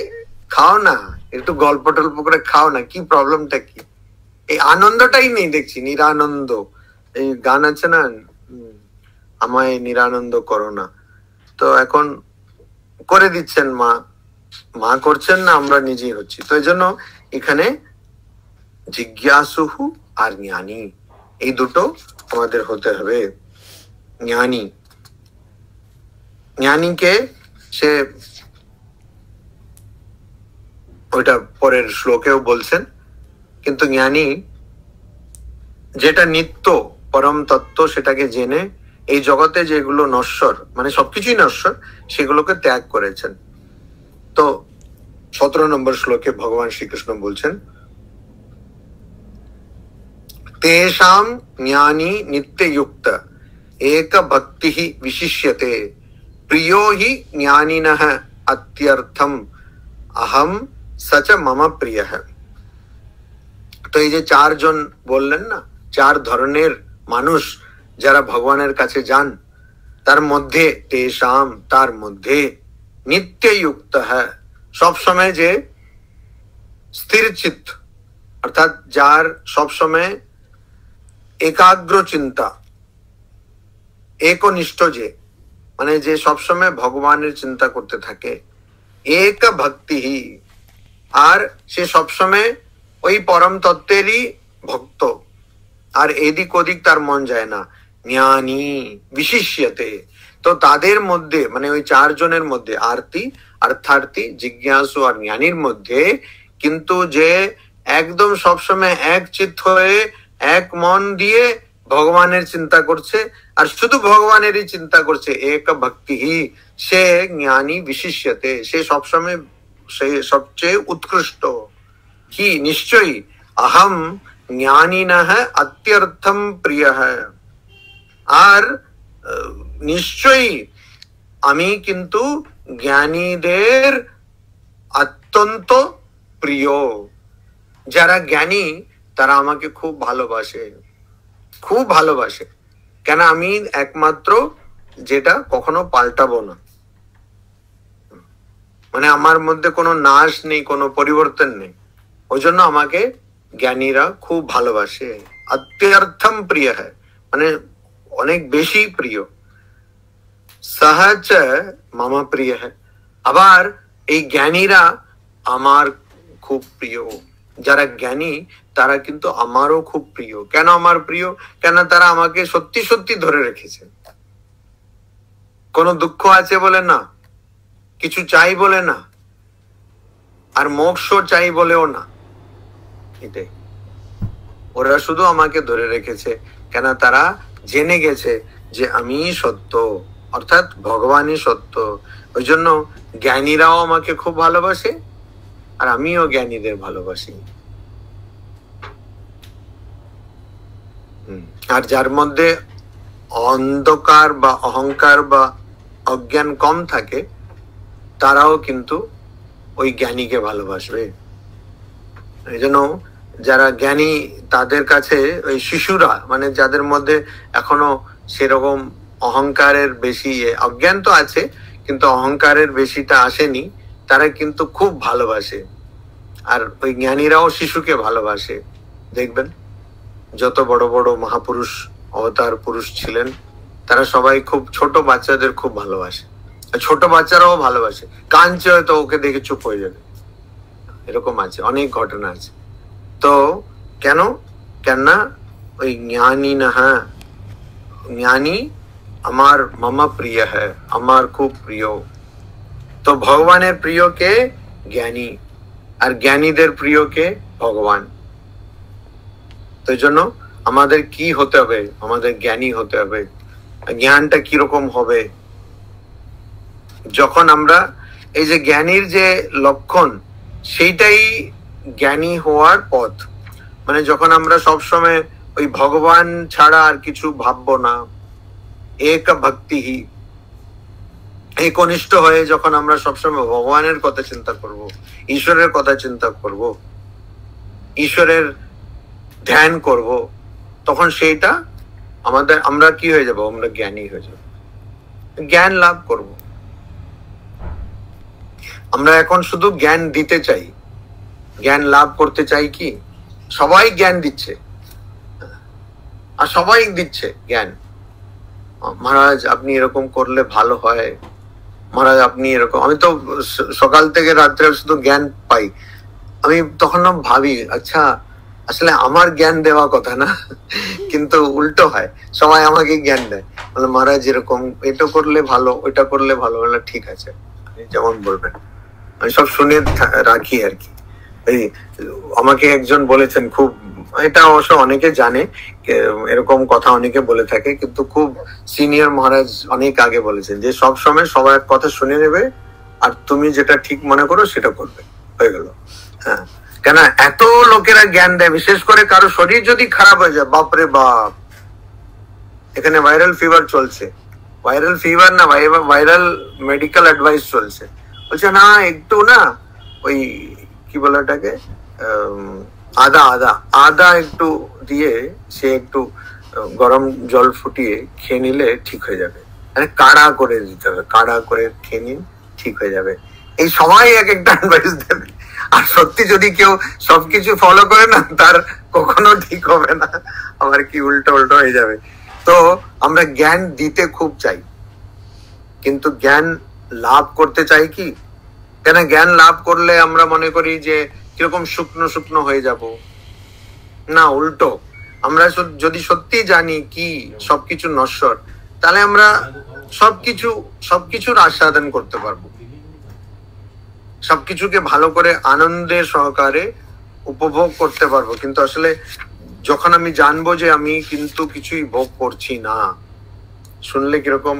খাও না, একটু গল্প টল্প করে খাও না, কি প্রবলেমটা কি? এই আনন্দটাই নেই দেখছি, নিরানন্দ। এই গান আছে না, আমায় নিরানন্দ করো না, তো এখন করে দিচ্ছেন মা করছেন না, আমরা নিজেই হচ্ছি। তো এই জন্য এখানে জিজ্ঞাসুহু আর জ্ঞানী, এই দুটো আমাদের হতে হবে। জ্ঞানীকে সে ওইটা পরের শ্লোকেও বলছেন, কিন্তু জ্ঞানী যেটা নিত্য পরম তত্ত্ব সেটাকে জেনে এই জগতে যেগুলো নশ্বর, মানে সবকিছুই নশ্বর, সেগুলোকে ত্যাগ করেছেন। তো 17 নম্বর শ্লোকে ভগবান শ্রীকৃষ্ণ বলছেন, তেষাম জ্ঞানী নিত্যযুক্ত এক ভক্তি বিশিষ্যতে প্রিয় হি জ্ঞানিনঃ অত্যর্থম আহম সচ মম প্রিয়। তো এই যে চারজন বললেন না, চার ধরনের মানুষ যারা ভগবানের কাছে যান, তার মধ্যে তেষাম, তার মধ্যে নিত্যযুক্ত হ্যাঁ, সবসময় যে স্থির চিত্ত, অর্থাৎ যার সবসময় একাগ্র চিন্তা, একনিষ্ঠ, যে মানে যে সবসময় ভগবানের চিন্তা করতে থাকে, এক ভক্তি, আর সে সবসময় ওই পরম তত্ত্বেরই ভক্ত, আর এদিক ওদিক তার মন যায় না। জ্ঞানী বিশিষ্যতে, তো তাদের মধ্যে মানে ওই চারজনের মধ্যে, আরতি অর্থার্থী জিজ্ঞাসু আর জ্ঞানীর মধ্যে কিন্তু যে একদম সবসময় এক চিত্ত হয়ে এক মন দিয়ে ভগবানের চিন্তা করছে, আর শুধু ভগবানেরই চিন্তা করছে, এক ভক্তি, সে জ্ঞানী বিশিষ্যতে, সে সবসময় সে সবচেয়ে উৎকৃষ্ট। কি? নিশ্চয়ই अहम জ্ঞানিনঃ অত্যর্থম প্রিয়ঃ, আর নিশ্চয়ই আমি কিন্তু জ্ঞানীদের অত্যন্ত প্রিয়। যারা জ্ঞানী তারা আমাকে খুব ভালোবাসে, খুব ভালোবাসে। কেন? আমি একমাত্র যেটা কখনো পাল্টাবো না, মানে আমার মধ্যে কোনো নাশ নেই, কোনো পরিবর্তন নেই, ওই জন্য আমাকে জ্ঞানীরা খুব ভালোবাসে। অত্যর্থম প্রিয় হয় মানে অনেক বেশি প্রিয়। সহজ মামা প্রিয় হয়, আবার এই জ্ঞানীরা আমার খুব প্রিয়। যারা জ্ঞানী তারা কিন্তু আমারও খুব প্রিয়। কেন আমার প্রিয়? কেন? তারা আমাকে সত্যি সত্যি ধরে রেখেছে। কোনো দুঃখ আছে বলে না, কিছু চাই বলে না, আর মোক্ষ চাই বলেও না। এটাই, ওরা শুধু আমাকে ধরে রেখেছে কেন, তারা জেনে গেছে যে আমি সত্য, অর্থাৎ ভগবানই সত্য। ওই জন্য জ্ঞানীরাও আমাকে খুব ভালোবাসে, আর আমিও জ্ঞানীদের ভালোবাসি। আর যার মধ্যে অন্ধকার বা অহংকার বা অজ্ঞান কম থাকে, তারাও কিন্তু ওই জ্ঞানীকে ভালোবাসবে। এই জন্য যারা জ্ঞানী তাদের কাছে ওই শিশুরা, মানে যাদের মধ্যে এখনো সেরকম অহংকারের বেশি, অজ্ঞান তো আছে কিন্তু অহংকারের বেশিটা আসেনি, তারা কিন্তু খুব ভালোবাসে। আর ওই জ্ঞানীরাও শিশুকে ভালোবাসে। দেখবেন যত বড় বড় মহাপুরুষ, অবতার পুরুষ ছিলেন, তারা সবাই খুব ছোট বাচ্চাদের খুব ভালোবাসে। ছোট বাচ্চারাও ভালোবাসে, কাঁদছে হয়তো ওকে দেখে চুপ হয়ে যাবে, এরকম আছে, অনেক ঘটনা আছে। তো কেন, কেননা ওই জ্ঞানী না, হ্যাঁ জ্ঞানী আমার মামা প্রিয় হ্যাঁ, আমার খুব প্রিয়। তো ভগবানের প্রিয় কে? জ্ঞানী। আর জ্ঞানীদের প্রিয় কে? ভগবান। তো জন্য আমাদের কি হতে হবে? আমাদের জ্ঞানী হতে হবে। জ্ঞানটা কিরকম হবে? যখন আমরা এই যে জ্ঞানীর যে লক্ষণ, সেইটাই জ্ঞানী হওয়ার পথ। মানে যখন আমরা সবসময় ওই ভগবান ছাড়া আর কিছু ভাববো না, এক ভক্তিহি, একনিষ্ঠ হয়ে যখন আমরা সবসময় ভগবানের কথা চিন্তা করব, ঈশ্বরের কথা চিন্তা করব, ঈশ্বরের ধ্যান করব, তখন সেইটা আমাদের, আমরা কি হয়ে যাব? আমরা জ্ঞানী হয়ে যাব, জ্ঞান লাভ করব। আমরা এখন শুধু জ্ঞান দিতে চাই, জ্ঞান লাভ করতে চাই কি? সবাই জ্ঞান দিচ্ছে, আর সবাই দিচ্ছে জ্ঞান। মহারাজ আপনি এরকম করলে ভালো হয়, মহারাজ আপনি এরকম। আমি তো সকাল থেকে রাত্রে শুধু জ্ঞান পাই। আমি তখন ভাবি, আচ্ছা আসলে আমার জ্ঞান দেওয়া কথা না, কিন্তু উল্টো হয়, সবাই আমাকে জ্ঞান দেয়, বলে মহারাজ এরকম, এটা করলে ভালো, ওইটা করলে ভালো। বলে ঠিক আছে, যেমন বলবেন। আমি সব শুনে রাখি আর কি। এই আমাকে একজন বলেছেন, খুব, এটা অবশ্য অনেকে জানে, এরকম কথা অনেকে বলে থাকে, কিন্তু খুব সিনিয়র মহারাজ অনেক আগে বলেছেন যে সব সময় সবার কথা শুনে নেবে, আর তুমি যেটা ঠিক মনে করো সেটা করবে, হয়ে গেল। হ্যাঁ, কেন এত লোকেরা জ্ঞান দেয়, বিশেষ করে কারো শরীর যদি খারাপ হয়ে যায়, বাপরে বাপ, এখানে ভাইরাল ফিভার চলছে, ভাইরাল ফিভার না, ভাইরাল মেডিকেল অ্যাডভাইস চলছে। বলছে না একটু না, ওই কি বলে ওটাকে, আদা আদা আদা একটু দিয়ে সে একটু গরম জল ফুটিয়ে খেয়ে নিলে ঠিক হয়ে যাবে। মানে কাড়া করে দিতে হবে, কাড়া করে খেয়ে নিন, ঠিক হয়ে যাবে। এই সবাই এক একটা অ্যাডভাইস দেবে, আর সত্যি যদি কেউ সবকিছু ফলো করে না, তার কখনো ঠিক হবে না, আবার কি উল্টো উল্টো হয়ে যাবে। তো আমরা জ্ঞান দিতে খুব চাই, কিন্তু জ্ঞান লাভ করতে চাই কি? কেন জ্ঞান লাভ করলে আমরা মনে করি যে কিরকম শুকনো শুকনো হয়ে যাব, না উল্টো। আমরা যদি সত্যি জানি কি সবকিছু নশ্বর, তাহলে আমরা সবকিছুর আস্বাদন করতে পারবো, সবকিছুকে ভালো করে আনন্দের সহকারে উপভোগ করতে পারবো। কিন্তু আসলে যখন আমি জানবো যে আমি কিন্তু কিছুই ভোগ করছি না, শুনলে কিরকম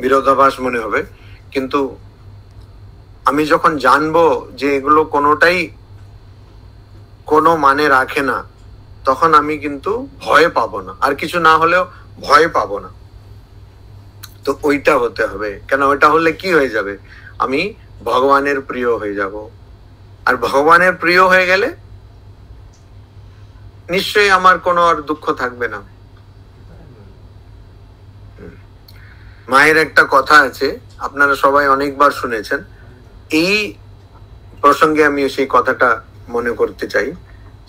বিরোধাভাস মনে হবে, কিন্তু আমি যখন জানবো যে এগুলো কোনোটাই কোনো মানে রাখে না, তখন আমি কিন্তু ভয় পাবো না, আর কিছু না হলেও ভয় পাবো না। তো ওইটা হতে হবে। কেন ওইটা হলে কি হয়ে যাবে? আমি ভগবানের প্রিয় হয়ে যাব, আর ভগবানের প্রিয় হয়ে গেলে নিশ্চয়ই আমার কোনো আর দুঃখ থাকবে না। মায়ের একটা কথা আছে, আপনারা সবাই অনেকবার শুনেছেন, এই প্রসঙ্গে আমি সেই কথাটা মনে করতে চাই।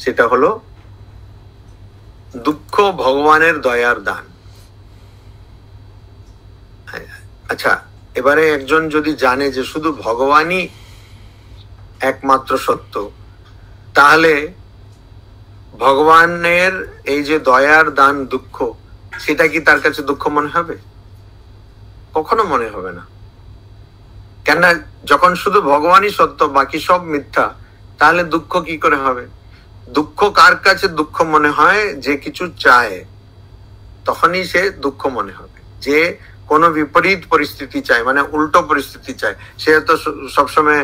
সেটা হলো, দুঃখ ভগবানের দয়ার দান। আচ্ছা, এবারে একজন যদি জানে যে শুধু ভগবানই একমাত্র সত্য, তাহলে ভগবানের এই যে দয়ার দান দুঃখ, সেটা কি তার কাছে দুঃখ মনে হবে? কখনো মনে হবে না। কেননা যখন শুধু ভগবানই সত্য, বাকি সব মিথ্যা, তাহলে দুঃখ কি করে হবে? দুঃখ কার কাছে দুঃখ মনে হয়? যে কিছু চায়, তখনই সে দুঃখ মনে হবে। যে কোনো বিপরীত পরিস্থিতি চায়, মানে উল্টো পরিস্থিতি চায়, সে তো সবসময়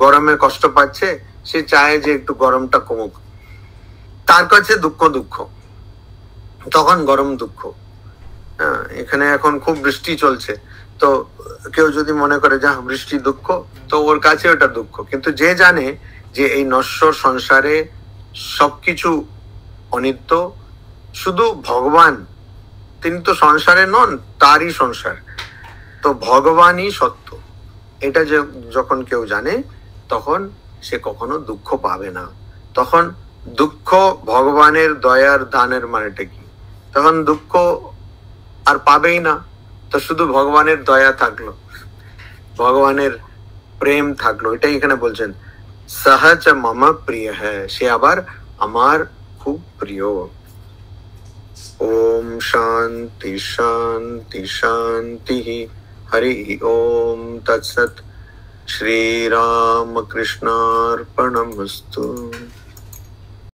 গরমে কষ্ট পাচ্ছে, সে চায় যে একটু গরমটা কমুক, তার কাছে দুঃখ দুঃখ, তখন গরম দুঃখ। এখানে এখন খুব বৃষ্টি চলছে, তো কেউ যদি মনে করে যে বৃষ্টি দুঃখ, তো ওর কাছে ওটা দুঃখ। কিন্তু যে জানে যে এই নশ্বর সংসারে সবকিছু অনিত্য, শুধু ভগবান, তিনি তো সংসারে নন, তারই সংসার, তো ভগবানই সত্য, এটা যখন কেউ জানে, তখন সে কখনো দুঃখ পাবে না। তখন দুঃখ ভগবানের দয়ার দানের মানেটা কি? তখন দুঃখ আর পাবেই না, তো শুধু ভগবানের দয়া থাকলো, ভগবানের প্রেম থাকলো। এটাই এখানে বলছেন, সহজ মম প্রিয় হ্যায়, সে আবার আমার খুব প্রিয়। ওম শান্তি শান্তি শান্তি। হরি ওম তৎসৎ। শ্রীরাম কৃষ্ণার্পণমস্তু।